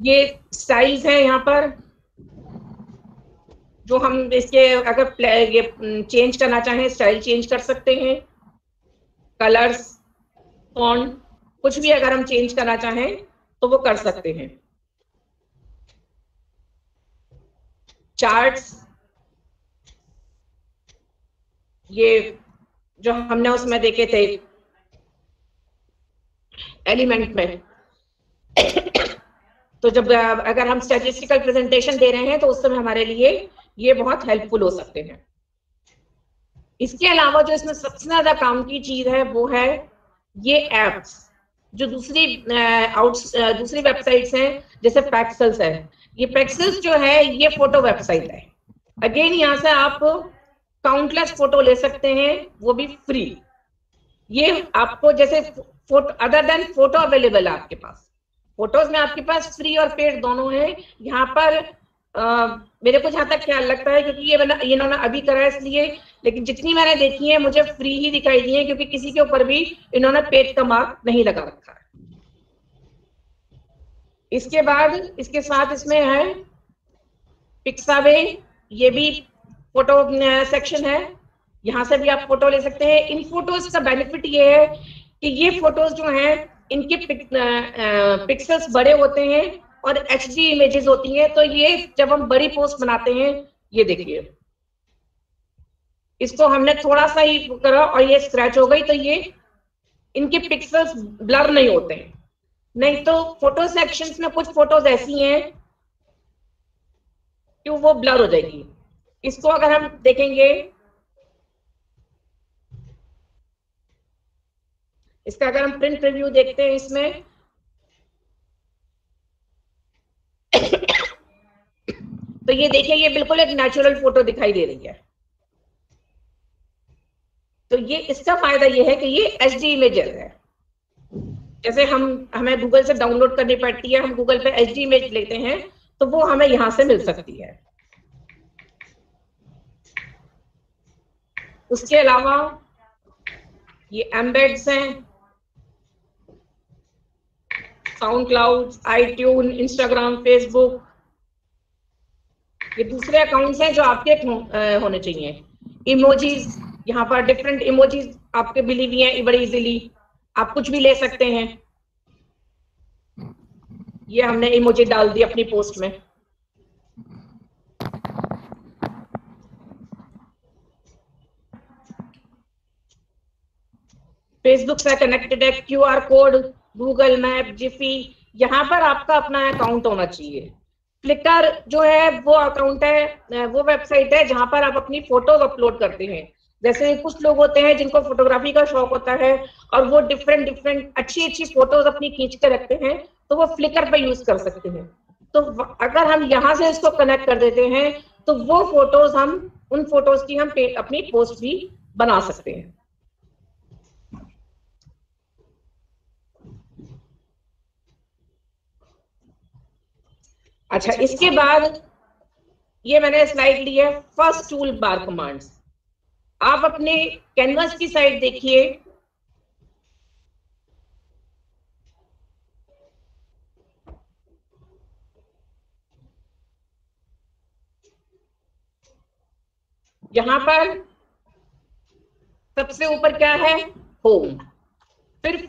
ये स्टाइल्स है यहाँ पर, जो हम इसके अगर ये चेंज करना चाहें, स्टाइल चेंज कर सकते हैं। कलर्स, फॉन्ट, कुछ भी अगर हम चेंज करना चाहें तो वो कर सकते हैं। चार्ट्स, ये जो हमने उसमें देखे थे एलिमेंट में, तो जब अगर हम स्टैटिस्टिकल प्रेजेंटेशन दे रहे हैं तो उस समय हमारे लिए ये बहुत हेल्पफुल हो सकते हैं। इसके अलावा जो इसमें सबसे ज्यादा काम की चीज है वो है ये एप्स, जो दूसरी वेबसाइट्स हैं जैसे पैक्सल्स है। ये पैक्सल्स जो है ये फोटो वेबसाइट है। अगेन यहाँ से आप काउंटलेस फोटो ले सकते हैं, वो भी फ्री। ये आपको जैसे photo other than photo available है आपके पास, फोटोज में आपके पास फ्री और पेड दोनों है। यहाँ पर मेरे को जहां तक ख्याल लगता है, क्योंकि ये इन्होंने अभी करा है इसलिए, लेकिन जितनी मैंने देखी है मुझे फ्री ही दिखाई दी है, क्योंकि किसी के ऊपर भी इन्होंने पेड का मार्क नहीं लगा रखा है। इसके बाद इसके साथ इसमें है पिक्सावे, ये भी फोटो सेक्शन है, यहाँ से भी आप फोटो ले सकते हैं। इन फोटोज का बेनिफिट ये है कि ये फोटोज जो हैं इनके पिक्सल्स बड़े होते हैं और HD इमेजेस होती हैं, तो ये जब हम बड़ी पोस्ट बनाते हैं, ये देखिए इसको हमने थोड़ा सा ही करा और ये स्क्रैच हो गई, तो ये इनके पिक्सल्स ब्लर नहीं होते हैं। नहीं तो फोटो सेक्शंस में कुछ फोटोज ऐसी हैं कि वो ब्लर हो जाएगी। इसको अगर हम देखेंगे, इसका अगर हम प्रिंट रिव्यू देखते हैं इसमें, तो ये देखिए ये बिल्कुल एक नेचुरल फोटो दिखाई दे रही है। तो ये इसका फायदा ये है कि ये HD इमेजेस है। जैसे हमें गूगल से डाउनलोड करनी पड़ती है, हम गूगल पे HD इमेज लेते हैं तो वो हमें यहां से मिल सकती है। उसके अलावा ये एम्बेड्स हैं, sound cloud, iTunes, Instagram, Facebook, ये दूसरे अकाउंट्स हैं जो आपके होने चाहिए। इमोजीज, यहाँ पर डिफरेंट इमोजीज आपके मिली हुई हैं बड़ी इजीली, आप कुछ भी ले सकते हैं। ये हमने इमोजी डाल दी अपनी पोस्ट में। फेसबुक से कनेक्टेड है, QR code, Google map, Zifi, यहाँ पर आपका अपना अकाउंट होना चाहिए। फ्लिकर जो है वो अकाउंट है, वो वेबसाइट है जहां पर आप अपनी फोटोज अपलोड करते हैं। जैसे कुछ लोग होते हैं जिनको फोटोग्राफी का शौक होता है और वो डिफरेंट अच्छी फोटोज अपनी खींच के रखते हैं, तो वो फ्लिकर पे यूज कर सकते हैं। तो अगर हम यहाँ से इसको कनेक्ट कर देते हैं तो वो फोटोज उन फोटोज की हम अपनी पोस्ट भी बना सकते हैं। अच्छा, इसके बाद ये मैंने स्लाइड ली है फर्स्ट टूल बार कमांड्स। आप अपने कैनवस की साइड देखिए, यहां पर सबसे ऊपर क्या है, होम, फिर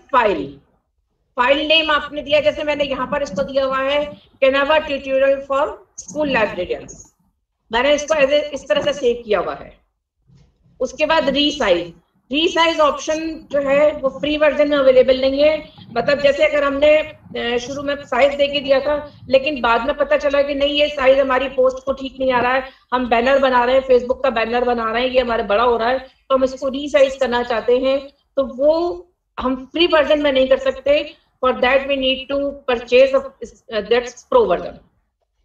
फाइल नेम आपने दिया, जैसे मैंने यहाँ पर इसको दिया हुआ है Canva tutorial for school librarians, मैंने इसको इस तरह से सेव किया हुआ है। उसके बाद रीसाइज ऑप्शन जो है वो फ्री वर्जन में अवेलेबल नहीं है। मतलब जैसे अगर हमने शुरू में साइज दे के दिया था, लेकिन बाद में पता चला कि नहीं ये साइज हमारी पोस्ट को ठीक नहीं आ रहा है, हम बैनर बना रहे हैं, फेसबुक का बैनर बना रहे हैं, ये हमारे बड़ा हो रहा है, तो हम इसको रीसाइज करना चाहते हैं, तो वो हम फ्री वर्जन में नहीं कर सकते। For that we need to purchase that's pro version.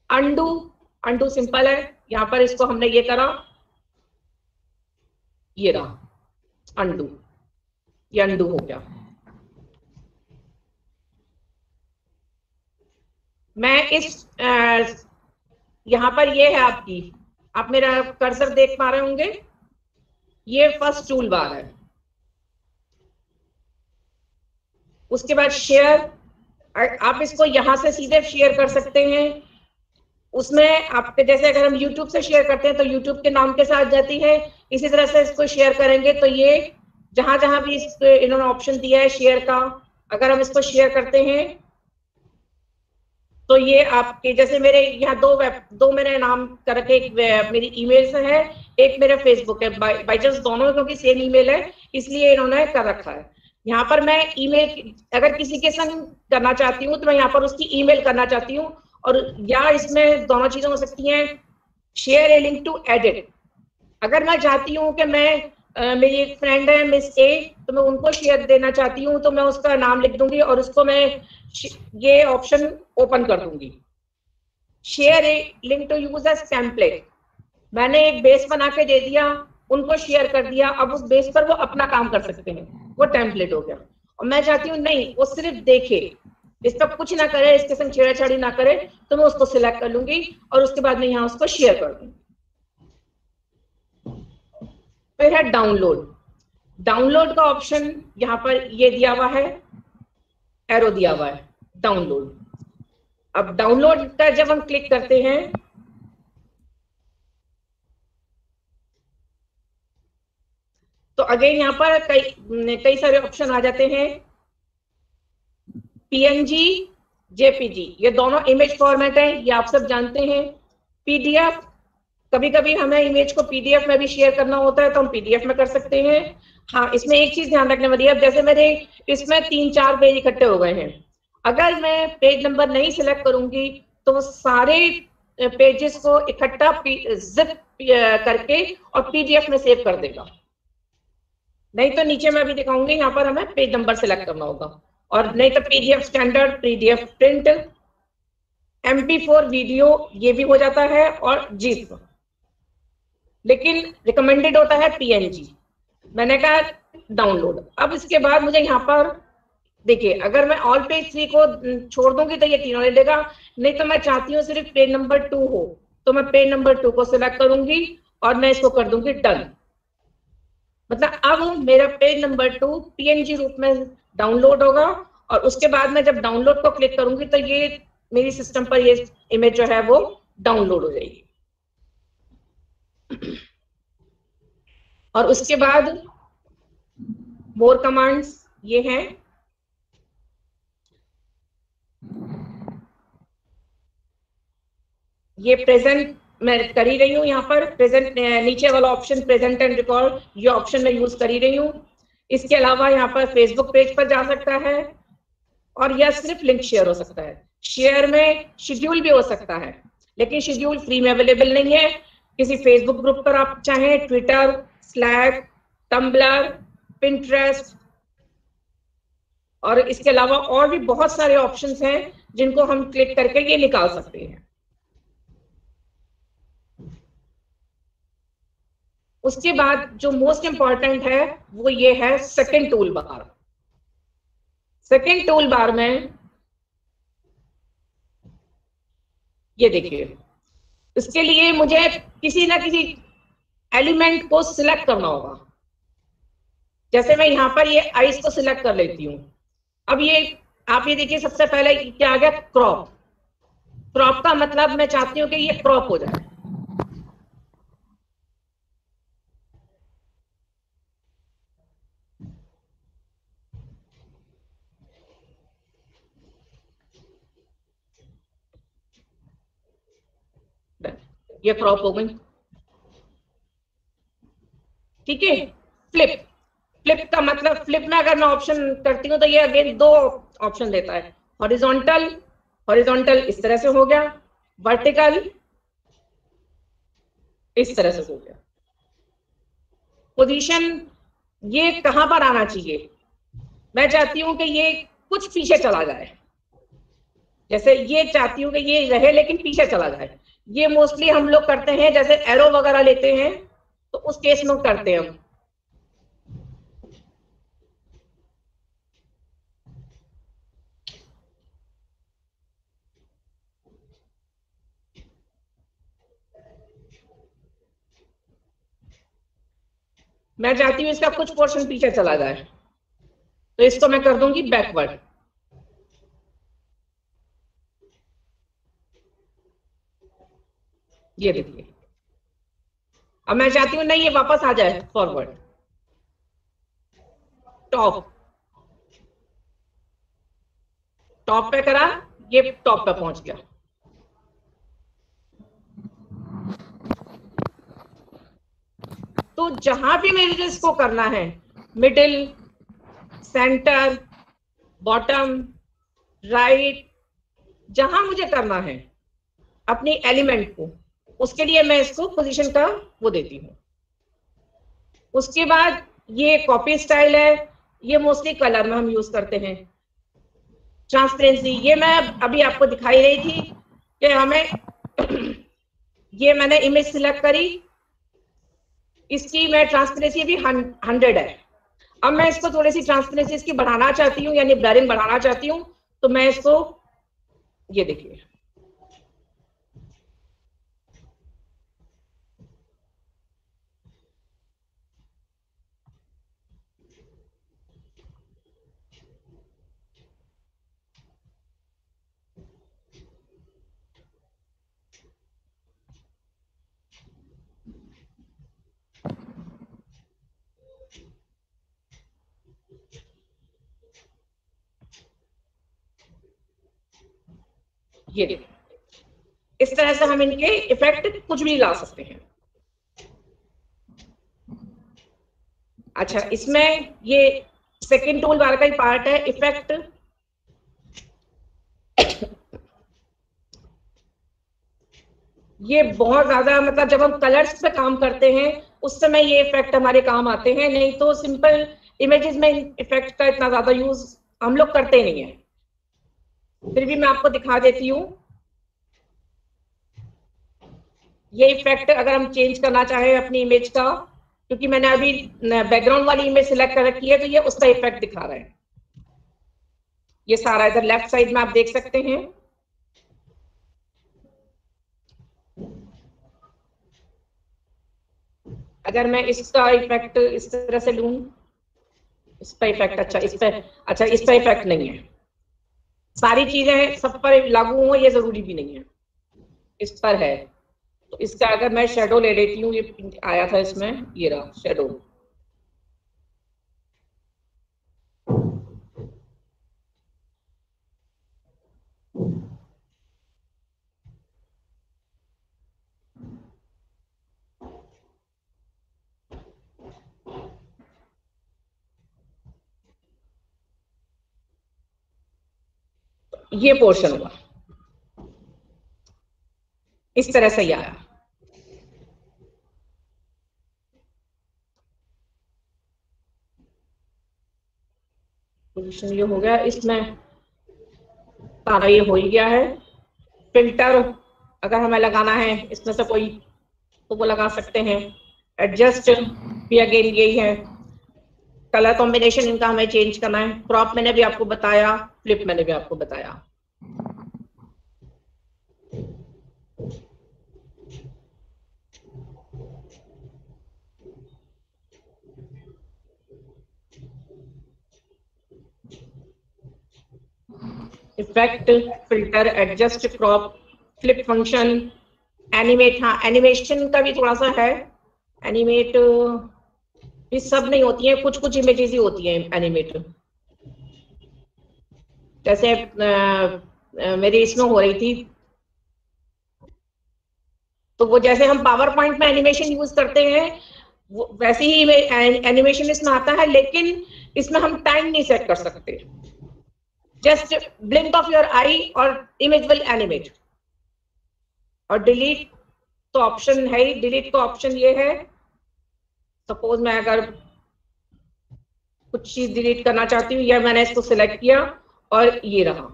Undo simple है, यहाँ पर इसको हमने ये करा, ये रहा अंडू, ये अंडू हो गया। मैं इस यहाँ पर ये है आपकी, आप मेरा कर्सर देख पा रहे होंगे, ये फर्स्ट टूल बार है। उसके बाद शेयर, आप इसको यहां से सीधे शेयर कर सकते हैं। उसमें आपके जैसे अगर हम YouTube से शेयर करते हैं तो YouTube के नाम के साथ जाती है, इसी तरह से इसको शेयर करेंगे तो ये जहां जहां भी इन्होंने ऑप्शन दिया है शेयर का, अगर हम इसको शेयर करते हैं तो ये आपके जैसे मेरे यहाँ दो मेरे नाम कर रखे, एक मेरी ईमेल से है, एक मेरा फेसबुक है, बाई चांस दोनों क्योंकि सेम ईमेल है इसलिए इन्होंने कर रखा है। यहाँ पर मैं ईमेल अगर किसी के संग करना चाहती हूँ तो मैं यहाँ पर उसकी ईमेल करना चाहती हूँ, और या इसमें दोनों चीजें हो सकती हैं, share a link to edit. अगर मैं चाहती हूँ कि मैं मेरी एक फ्रेंड है मिस ए, तो मैं उनको शेयर देना चाहती हूँ, तो मैं उसका नाम लिख दूंगी और उसको मैं ये ऑप्शन ओपन कर दूंगी। Share a link to use as template, मैंने एक बेस बना के दे दिया, उनको शेयर कर दिया, अब उस बेस पर वो अपना काम कर सकते हैं, वो टेम्पलेट हो गया। और मैं चाहती हूँ नहीं, वो सिर्फ देखे, इस पर कुछ ना करे, इसके संग छेड़ाछाड़ी ना करे, तो मैं उसको सिलेक्ट कर लूंगी और उसके बाद मैं यहाँ उसको शेयर कर दूंगी। फिर है डाउनलोड। डाउनलोड का ऑप्शन यहाँ पर ये दिया हुआ है, एरो दिया हुआ है डाउनलोड। अब डाउनलोड का जब हम क्लिक करते हैं तो अगेन यहाँ पर कई सारे ऑप्शन आ जाते हैं। पीएनजी, जेपीजी, ये दोनों इमेज फॉर्मेट है, ये आप सब जानते हैं। पीडीएफ, कभी कभी हमें इमेज को पीडीएफ में भी शेयर करना होता है तो हम पीडीएफ में कर सकते हैं। हाँ, इसमें एक चीज ध्यान रखने वाली है, अब जैसे मेरे इसमें 3-4 पेज इकट्ठे हो गए हैं, अगर मैं पेज नंबर नहीं सिलेक्ट करूंगी तो वो सारे पेजेस को इकट्ठा जिप करके और पीडीएफ में सेव कर देगा। नहीं तो नीचे मैं भी दिखाऊंगी, यहाँ पर हमें पेज नंबर सिलेक्ट करना होगा, और नहीं तो PDF standard, PDF print, MP4 video, ये भी हो जाता है, और जिप, लेकिन रिकमेंडेड होता है पीएनजी। मैंने कहा डाउनलोड। अब इसके बाद मुझे यहाँ पर देखिए, अगर मैं ऑल पेज 3 को छोड़ दूंगी तो ये तीनों ले लेगा, नहीं तो मैं चाहती हूँ सिर्फ पेज नंबर 2 हो, तो मैं पेज नंबर 2 को सिलेक्ट करूंगी और मैं इसको कर दूंगी डन। मतलब अब मेरा पेज नंबर 2 पीएनजी रूप में डाउनलोड होगा, और उसके बाद मैं जब डाउनलोड को क्लिक करूंगी तो ये मेरी सिस्टम पर ये इमेज जो है वो डाउनलोड हो जाएगी। और उसके बाद मोर कमांड्स ये हैं। ये प्रेजेंट मैं कर ही रही हूँ, यहाँ पर प्रेजेंट नीचे वाला ऑप्शन प्रेजेंट एंड रिकॉर्ड, ये ऑप्शन मैं यूज कर ही रही हूँ। इसके अलावा यहाँ पर फेसबुक पेज पर जा सकता है, और यह सिर्फ लिंक शेयर हो सकता है। शेयर में शेड्यूल भी हो सकता है, लेकिन शेड्यूल फ्री में अवेलेबल नहीं है। किसी फेसबुक ग्रुप पर आप चाहें, ट्विटर, स्लैक, टम्बलर, पिंटरेस्ट, और इसके अलावा और भी बहुत सारे ऑप्शंस हैं जिनको हम क्लिक करके ये निकाल सकते हैं। उसके बाद जो मोस्ट इंपॉर्टेंट है वो ये है second tool bar. Second tool bar में ये देखिए, इसके लिए मुझे किसी ना किसी एलिमेंट को सिलेक्ट करना होगा। जैसे मैं यहाँ पर ये आइस को सिलेक्ट कर लेती हूँ। अब ये आप ये देखिए, सबसे पहले क्या आ गया, क्रॉप। क्रॉप का मतलब मैं चाहती हूँ कि ये क्रॉप हो जाए। ये क्रॉप हो गई, ठीक है। फ्लिप, फ्लिप का मतलब, फ्लिप में अगर मैं ऑप्शन करती हूँ तो ये अगेन 2 ऑप्शन देता है। हॉरिजॉन्टल, हॉरिजॉन्टल इस तरह से हो गया, वर्टिकल इस तरह से हो गया। पोजीशन ये कहां पर आना चाहिए, मैं चाहती हूं कि ये कुछ पीछे चला जाए। जैसे ये चाहती हूँ कि ये रहे लेकिन पीछे चला जाए। ये मोस्टली हम लोग करते हैं, जैसे एरो वगैरह लेते हैं तो उस केस में करते हैं हम। मैं चाहती हूँ इसका कुछ पोर्शन पीछे चला जाए, तो इसको मैं कर दूंगी बैकवर्ड। ये देखिए, अब मैं चाहती हूँ नहीं ये वापस आ जाए फॉरवर्ड। टॉप, टॉप पे करा, ये टॉप पे पहुंच गया। तो जहां भी मेरे को इसको करना है, मिडिल, सेंटर, बॉटम, राइट, जहां मुझे करना है अपनी एलिमेंट को, उसके लिए मैं इसको पोजीशन का वो देती हूँ। उसके बाद ये कॉपी स्टाइल है, ये मोस्टली कलर में हम यूज करते हैं। ट्रांसपेरेंसी, ये मैं अभी आपको दिखाई रही थी कि हमें ये मैंने इमेज सिलेक्ट करी, इसकी मैं ट्रांसपेरेंसी भी 100 है। अब मैं इसको थोड़ी सी ट्रांसपेरेंसी इसकी बढ़ाना चाहती हूँ, यानी ब्लरिंग बढ़ाना चाहती हूँ, तो मैं इसको, ये देखिए, ये देखिए, इस तरह से हम इनके इफेक्ट कुछ भी ला सकते हैं। अच्छा, इसमें ये सेकंड टूल बार का ही पार्ट है, इफेक्ट। ये बहुत ज्यादा, मतलब जब हम कलर्स पे काम करते हैं उस समय ये इफेक्ट हमारे काम आते हैं, नहीं तो सिंपल इमेजेस में इफेक्ट का इतना ज्यादा यूज हम लोग करते नहीं है। फिर भी मैं आपको दिखा देती हूँ। ये इफेक्ट अगर हम चेंज करना चाहें अपनी इमेज का, क्योंकि मैंने अभी बैकग्राउंड वाली इमेज सिलेक्ट कर रखी है, तो ये उसका इफेक्ट दिखा रहा है। ये सारा इधर लेफ्ट साइड में आप देख सकते हैं। अगर मैं इसका इफेक्ट इस तरह से लूं, इस पर इफेक्ट, अच्छा इस पर इफेक्ट नहीं है। सारी चीजें सब पर लागू हो ये जरूरी भी नहीं है, इस पर है। तो इसका अगर मैं शेडो ले लेती हूँ, ये आया था इसमें, ये रहा शेडो। ये पोर्शन हुआ, इस तरह से ही आया। पोजीशन ये हो गया, इसमें सारा ये हो ही गया है। फिल्टर अगर हमें लगाना है इसमें से कोई, तो वो लगा सकते हैं। एडजस्ट भी अगेन यही है। कलर कॉम्बिनेशन इनका हमें चेंज करना है। क्रॉप मैंने भी आपको बताया, फ्लिप मैंने भी आपको बताया। Effect, filter, adjust, crop, flip function, animate. हाँ, एनिमेशन का भी थोड़ा सा है। एनिमेट ये सब नहीं होती है, कुछ कुछ इमेजेस ही होती हैं एनिमेट। जैसे मेरी इसमें हो रही थी, तो वो जैसे हम पावर पॉइंट में एनिमेशन यूज करते हैं वैसे ही एनिमेशन इसमें आता है, लेकिन इसमें हम टाइम नहीं सेट कर सकते। जस्ट ब्लिंक ऑफ योर आई और इमेज विल एनिमेट। और डिलीट तो ऑप्शन है ही, डिलीट का ऑप्शन ये है। सपोज मैं अगर कुछ चीज डिलीट करना चाहती हूँ, या मैंने इसको सिलेक्ट किया और ये रहा।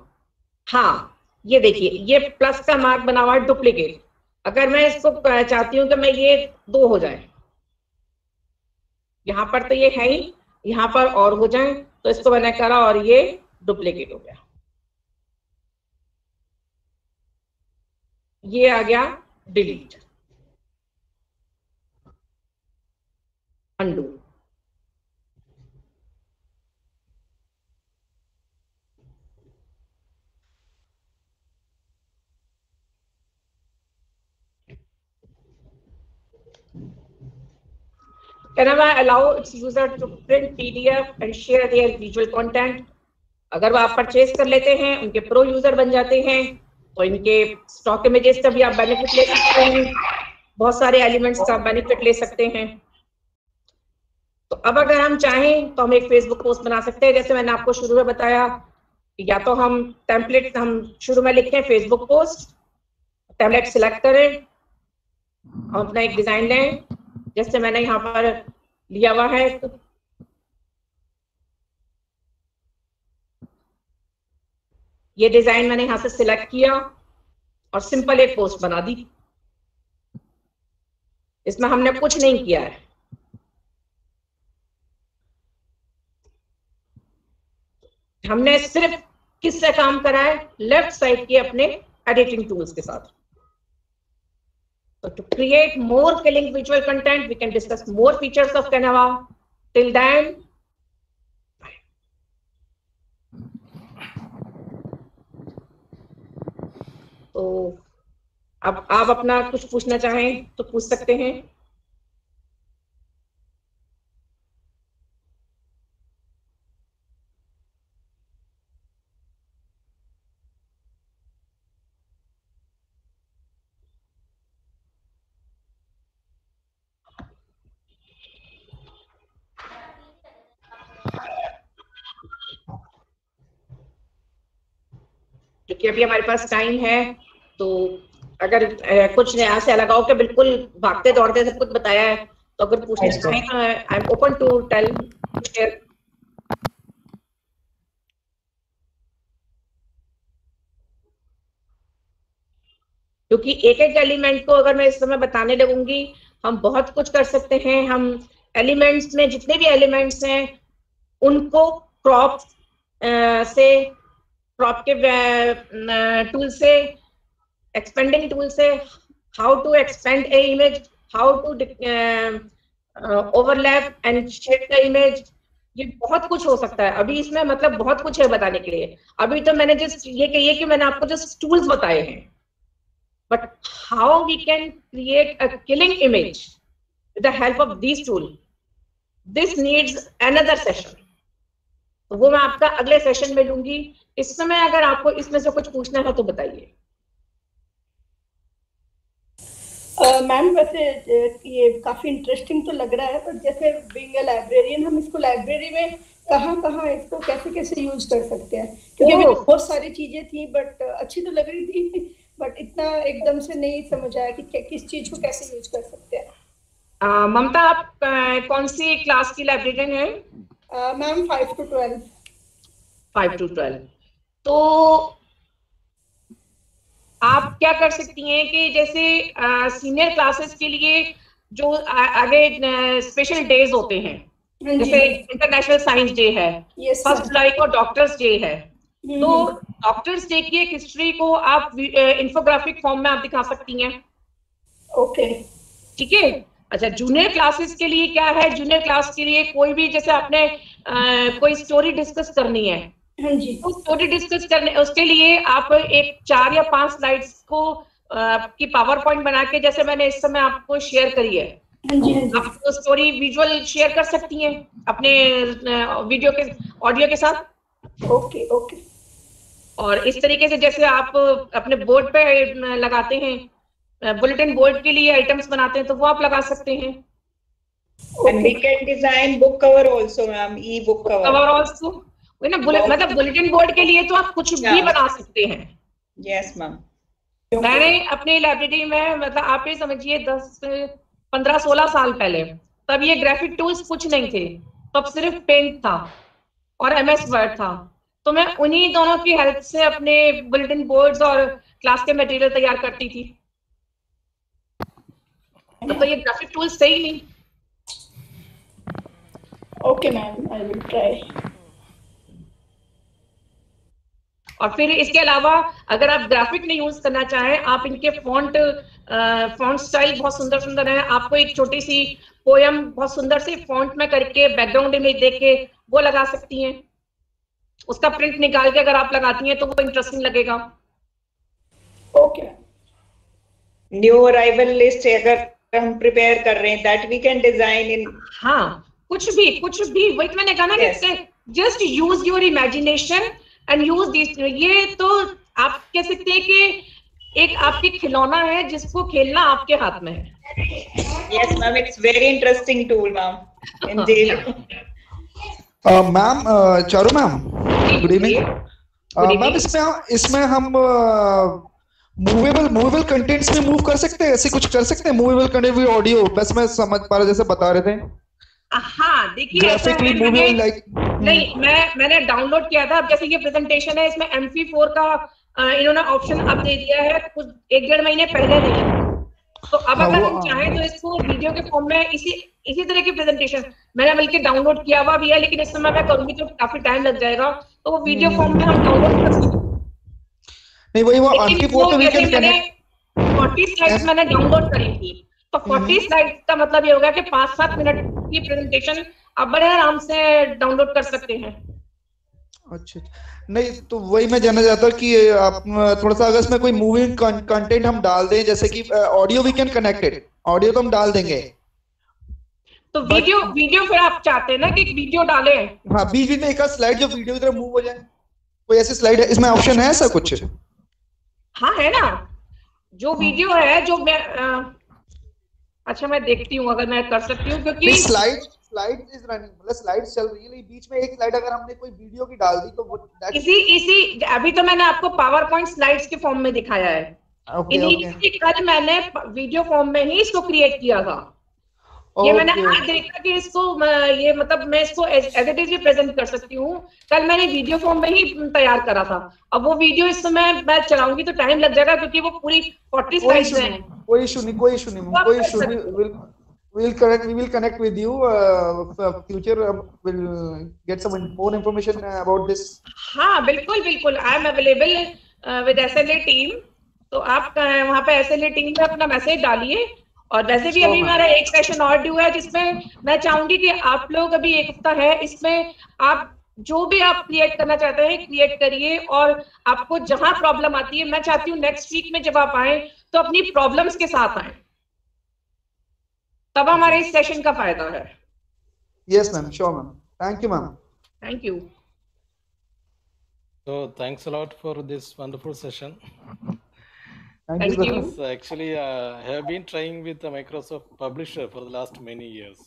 हाँ, ये देखिए, ये प्लस का मार्क बना हुआ है, डुप्लीकेट। अगर मैं इसको चाहती हूँ कि मैं ये 2 हो जाए, यहां पर तो ये है ही, यहां पर और हो जाए, तो इसको मैंने करा और ये डुप्लीकेट हो गया। ये आ गया delete, undo. Canva allow its user to print PDF and share their visual content. अगर वो आप परचेज कर लेते हैं, उनके प्रो यूजर बन जाते हैं, तो इनके स्टॉक इमेजेस का भी आप बेनिफिट ले सकते हैं। बहुत सारे एलिमेंट्स का आप बेनिफिट ले सकते हैं। तो अब अगर हम चाहें तो हम एक फेसबुक पोस्ट बना सकते हैं। जैसे मैंने आपको शुरू में बताया, या तो हम टेम्पलेट, हम शुरू में लिखें फेसबुक पोस्ट, टेम्पलेट सिलेक्ट करें, हम अपना एक डिजाइन लें। जैसे मैंने यहाँ पर लिया हुआ है। ये डिजाइन मैंने यहां से सिलेक्ट किया और सिंपल एक पोस्ट बना दी। इसमें हमने कुछ नहीं किया है। हमने सिर्फ किससे काम करा है? लेफ्ट साइड के अपने एडिटिंग टूल्स के साथ। So to create more killing visual content, we can discuss more features of Canva. Till then, तो अब आप अपना कुछ पूछना चाहें तो पूछ सकते हैं। क्योंकि अभी हमारे पास टाइम है, तो अगर कुछ नया से लगा हो कि बिल्कुल भागते दौड़ते सब कुछ बताया है, तो अगर पूछना चाहें तो I am open to tell share. क्योंकि एक एक एलिमेंट को अगर मैं इस समय बताने लगूंगी, हम बहुत कुछ कर सकते हैं। हम एलिमेंट्स में जितने भी एलिमेंट्स हैं उनको क्रॉप के टूल से, एक्सपेंडिंग टूल से, how to expand a image, how to overlap and shade the image, ये बहुत कुछ हो सकता है। अभी इसमें मतलब बहुत कुछ है बताने के लिए। अभी तो मैंने जस्ट ये कहिए कि मैंने आपको जस्ट टूल्स बताए हैं, but how we can create a killing image with the help of this tool, this needs another session. तो वो मैं आपका अगले सेशन में लूंगी। इस समय अगर आपको इसमें से कुछ पूछना है तो बताइए। मैम वैसे ये काफी इंटरेस्टिंग तो लग रहा है, पर जैसे बीइंग अ लाइब्रेरियन हम इसको लाइब्रेरी में कहाँ इसको कैसे यूज कर सकते हैं? क्योंकि अभी बहुत सारी चीजें थी, बट अच्छी तो लग रही थी, बट इतना एकदम से नहीं समझ आया कि किस चीज को कैसे यूज कर सकते हैं। ममता, आप कौन सी क्लास की लाइब्रेरियन है? Ma'am 5 to 12। 5 to 12। तो आप क्या कर सकती हैं कि जैसे सीनियर क्लासेस के लिए जो आगे स्पेशल डेज होते हैं, जैसे इंटरनेशनल साइंस डे है, 1 जुलाई को डॉक्टर्स डे है, तो डॉक्टर्स डे की एक हिस्ट्री को आप इंफोग्राफिक फॉर्म में आप दिखा सकती हैं। ओके, ठीक है। अच्छा, जूनियर क्लासेस के लिए क्या है? जूनियर क्लास के लिए कोई भी, जैसे आपने कोई स्टोरी डिस्कस करनी है, हाँ जी, तो स्टोरी डिस्कस करने उसके लिए आप एक 4 या 5 स्लाइड्स को की पावर पॉइंट बना के, जैसे मैंने इस समय आपको शेयर करी है, हाँ जी, हाँ जी, आप तो स्टोरी विजुअल शेयर कर सकती हैं अपने वीडियो के ऑडियो के साथ। Okay okay. और इस तरीके से जैसे आप अपने बोर्ड पे लगाते हैं, बुलेटिन बोर्ड के लिए आइटम्स बनाते हैं, तो वो आप लगा सकते हैं। And we can design book cover also, ma'am, e-book cover also। ना मतलब बुलेटिन बोर्ड के लिए तो आप कुछ भी बना सकते हैं। Yes, ma'am। मैंने अपनी लाइब्रेरी में, मतलब आप ये समझिए 10, 15, 16 साल पहले, तब ये ग्राफिक टूल्स कुछ नहीं थे, तब सिर्फ पेंट था और MS वर्ड था। तो मैं उन्हीं दोनों की हेल्प से अपने बुलेटिन बोर्ड्स और क्लास के मटेरियल तैयार करती थी। तो ये ग्राफिक टूल्स सही नहीं। Okay ma'am, I will try. और फिर इसके अलावा अगर आप ग्राफिक नहीं यूज करना चाहें, आप इनके फॉन्ट स्टाइल बहुत सुंदर सुंदर है। आपको एक छोटी सी पोयम बहुत सुंदर सी फॉन्ट में करके बैकग्राउंड इमेज देख के वो लगा सकती हैं। उसका प्रिंट निकाल के अगर आप लगाती हैं तो वो इंटरेस्टिंग लगेगा। ओके। न्यू अराइवल लिस्ट अगर हम प्रिपेयर कर रहे हैं, that we can design in. हाँ, कुछ भी वही तो मैंने कहा ना कि just use your imagination and use this. ये तो आप कह सकते हैं कि एक आपकी खिलौना है जिसको खेलना आपके हाथ में है। Yes, ma'am, it's very interesting tool, ma'am. Indeed. Ma'am, Charu ma'am, good evening. Ma'am, इसमें हम मूवेबल कंटेंट्स में मूव कर सकते हैं? ऐसे कुछ कर सकते हैं? मूवेबल कंटेंट भी ऑडियो, बस मैं समझ पा रहा जैसे बता रहे थे। हाँ देखिए ग्राफिकली मूविंग लाइक नहीं, मैंने डाउनलोड किया था। अब जैसे ये प्रेजेंटेशन है, इसमें MP4 का इन्होंने ऑप्शन अब दे दिया है, कुछ 1-1.5 महीने पहले नहीं है। तो अब अगर हम चाहें तो इसको वीडियो के फॉर्म में इसी तरह की प्रेजेंटेशन मैंने बल्कि डाउनलोड किया हुआ भी है, लेकिन इस समय मैं करूंगी तो काफी टाइम लग जाएगा, तो वो वीडियो फॉर्म में हम डाउनलोड कर सकते हैं। नहीं वही वो MP4 पे वी कैन कनेक्ट। 40 स्लाइड्स मैंने डाउनलोड करी थी, तो 40 स्लाइड्स का मतलब ये होगा कि 5-7 मिनट की प्रेजेंटेशन आप बड़े आराम से डाउनलोड कर सकते हैं। अच्छा, नहीं तो वही मैं जानना चाहता हूँ कि आप थोड़ा सा अगर इसमें कोई मूविंग कंटेंट हम डाल दें, जैसे कि audio we can connected, audio तो हम डाल देंगे, तो वीडियो फिर आप चाहते हैं ना कि वीडियो डालें? हाँ, बीच बीच में एक स्लाइड जो वीडियो की तरह मूव हो जाए, कोई ऐसी स्लाइड है इसमें ऑप्शन है ऐसा कुछ? हाँ है ना, जो वीडियो है जो मैं अच्छा मैं देखती हूँ अगर मैं कर सकती हूँ, क्योंकि स्लाइड इज रनिंग, मतलब स्लाइड चल रही है, बीच में एक स्लाइड अगर हमने कोई वीडियो की डाल दी तो वो इसी अभी तो मैंने आपको पावर पॉइंट स्लाइड्स के फॉर्म में दिखाया है। कल मैंने वीडियो फॉर्म में ही इसको क्रिएट किया था। ये मैंने आज देखा कि इसको ये मतलब मैं इसको एज इट इज भी प्रेजेंट कर सकती हूँ। कल मैंने वीडियो फॉर्म में ही तैयार करा था। अब वो वीडियो इस समय मैं चलाऊंगी तो टाइम लग जाएगा, क्योंकि वो पूरी 40 स्लाइड्स हैं। कोई इशू नहीं, we will connect with you future, will get some more information about this. हाँ बिल्कुल I am available with SLA team, तो आप वहाँ पे SLA टीम में अपना मैसेज डालिए। और वैसे भी अभी हमारा एक सेशन और ड्यू है, जिसमें मैं चाहूंगी कि आप लोग अभी एक हफ्ता है, इसमें आप जो भी आप क्रिएट करना चाहते हैं क्रिएट करिए, और आपको जहां प्रॉब्लम आती है मैं चाहती हूँ नेक्स्ट वीक में जब आप आए तो अपनी प्रॉब्लम्स के साथ आए, तब हमारे इस सेशन का फायदा है। Yes ma'am, sure ma'am, thank you ma'am. Thank you. So thanks a lot for this wonderful session. Thank you. Actually, I have been trying with the Microsoft Publisher for the last many years.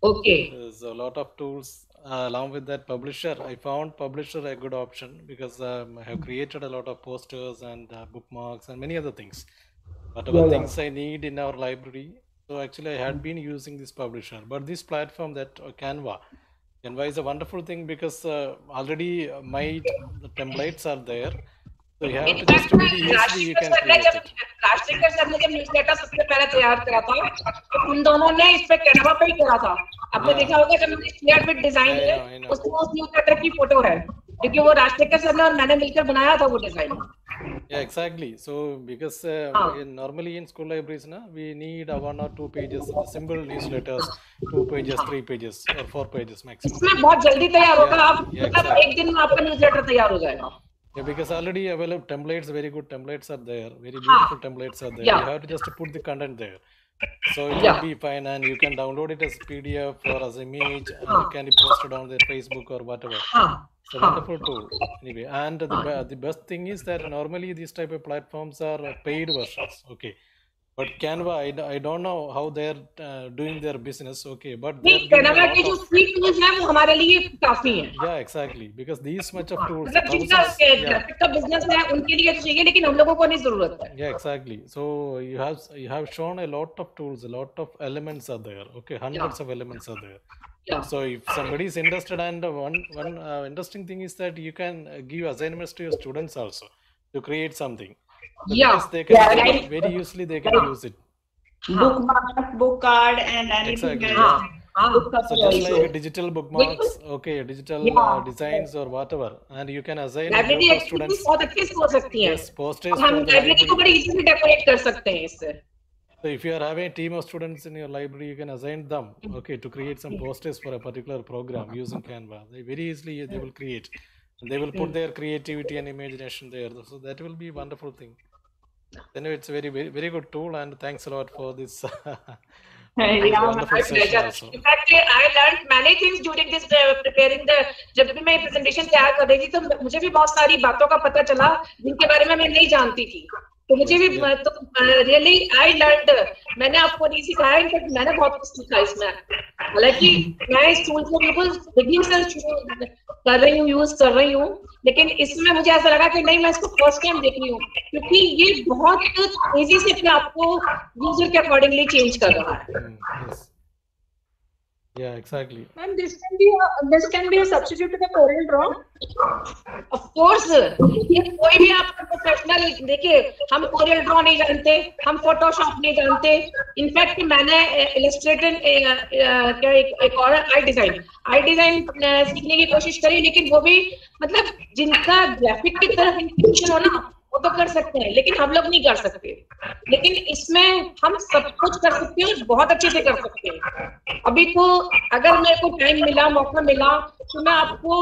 Okay. There's a lot of tools along with that Publisher. I found Publisher a good option because I have created a lot of posters and bookmarks and many other things. Whatever things I need in our library. So actually, I had been using this Publisher, but this platform that Canva is a wonderful thing because already my templates are there. So you have to just very easily you can create it. राष्ट्रीय sir ने जब newsletter सबसे पहले तैयार करा था, तो उन दोनों ने इस पे कैनवा पे ही करा था। आपने देखा होगा जब मैंने शेयर विद डिजाइन है, उसमें उस न्यूज़लेटर की फोटो है, क्योंकि वो राष्ट्रीय सर ने और मैंने मिलकर बनाया था वो design. Yeah, exactly. So because normally in school libraries na we need 1 or 2 pages simple newsletters, 2 pages, 3 pages or 4 pages maximum. इसमें बहुत जल्दी तैयार होगा, आप मतलब एक दिन में आपका न्यूज़लेटर तैयार हो जाएगा। Yeah, because already available templates, very good templates are there, very beautiful templates are there. You have to just put the content there, so it will be fine, and you can download it as PDF or as image, and it can be posted on their Facebook or whatever. It's a wonderful tool anyway. And the best thing is that normally these type of platforms are paid versions, okay, but Canva, I don't know how they're doing their business, okay, but Canva के जो free tools हैं वो हमारे लिए काफी हैं। Yeah, exactly, because these much of tools, मतलब जिनका ग्राफिक का बिजनेस है उनके लिए चाहिए, लेकिन हम लोगों को नहीं जरूरत है। Yeah, exactly. So you have shown a lot of tools, a lot of elements are there, okay, hundreds of elements are there. Yeah. So if somebody is interested, and one interesting thing is that you can give assignments to your students also to create something. Yeah, they can very easily they can use it. Bookmark, book card, and anything. Exactly. Yeah. So just like digital bookmarks, okay, digital designs or whatever, and you can assign a group of students. बहुत अच्छी हो सकती हैं। Yes, posters. हम library को बड़ी easily decorate कर सकते हैं इससे। So if you are having a team of students in your library, you can assign them, okay, to create some posters for a particular program using Canva. They very easily they will create, and they will put their creativity and imagination there. So that will be a wonderful thing. Anyway, it's a very good tool, and thanks a lot for this. My pleasure. In fact, I learned many things during this preparing the. जब भी मैं presentation तैयार कर रही थी, तो मुझे भी बहुत सारी बातों का पता चला जिनके बारे में मैं नहीं जानती थी। तो मुझे भी तो रियली आई लर्नड, मैंने आपको नहीं सिखाया, इनफैक्ट मैंने बहुत कुछ सीखा इसमें। हालांकि मैं इस टूल को बिल्कुल बिगिनिंग से कर रही हूँ, यूज कर रही हूँ, लेकिन इसमें मुझे ऐसा लगा कि नहीं, मैं इसको फर्स्ट टाइम देख रही हूँ, क्योंकि ये बहुत तेजी से अपने आप को यूजर के अकॉर्डिंगली चेंज कर रहा है। Yeah, exactly. Ma'am, this can be a substitute to the Corel Draw. Of course, ये कोई भी आपका प्रोफेशनल, देखिए हम Corel Draw नहीं जानते, हम Photoshop नहीं जानते. इनफैक्ट मैंने इलस्ट्रेटर क्या एक और आई डिजाइन सीखने की कोशिश करी, लेकिन वो भी मतलब जिनका ग्राफिक की तरफ इंक्लिनेशन हो ना वो तो कर सकते हैं, लेकिन हम लोग नहीं कर सकते. लेकिन इसमें हम सब कुछ कर सकते हैं और बहुत अच्छे से कर सकते हैं. अभी तो अगर मेरे को टाइम मिला, मौका मिला, तो मैं आपको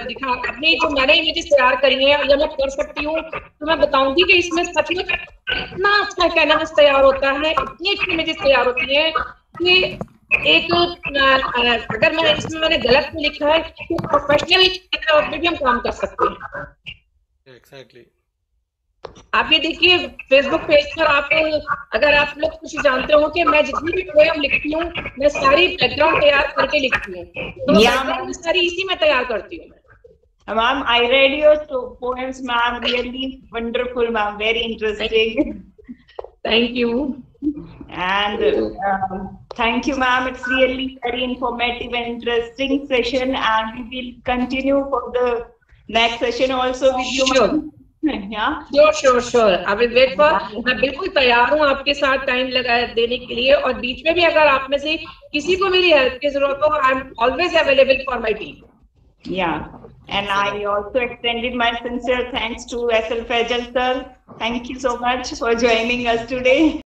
दिखा अपनी जो मैंने इमेजेस तैयार करी हैं या मैं कर सकती हूँ, तो मैं बताऊंगी कि इसमें सचमुच इतना अच्छा कैनवस तैयार होता है, इतनी अच्छी इमेजेस तैयार होती है कि एक अगर मैं इसमें मैंने गलत में लिखा है कि प्रोफेशनल में भी हम काम कर सकते हैं. Exactly. आप ये देखिए फेसबुक पेज पर आप अगर आप लोग कुछ जानते हो कि मैं जितनी भी पोएम लिखती हूँ मैं सारी बैकग्राउंड तैयार करके लिखती हूँ, तो मैं सारी इसी में तैयार करती हूँ. Ma'am, I read your poems, ma'am. Really wonderful, ma'am. Very interesting. Thank you. And thank you, ma'am. It's really very informative and interesting session, and we will continue for the next session also with you. Sure. Yeah. Sure. I will wait for. मैं बिल्कुल तैयार हूँ आपके साथ time लगा देने के लिए, और बीच में भी अगर आप में से किसी को मेरी हेल्प की जरूरत हो, I am always available for my team. Yeah. And I also extended my sincere thanks to SL Faisal sir. Thank you so much for joining us today.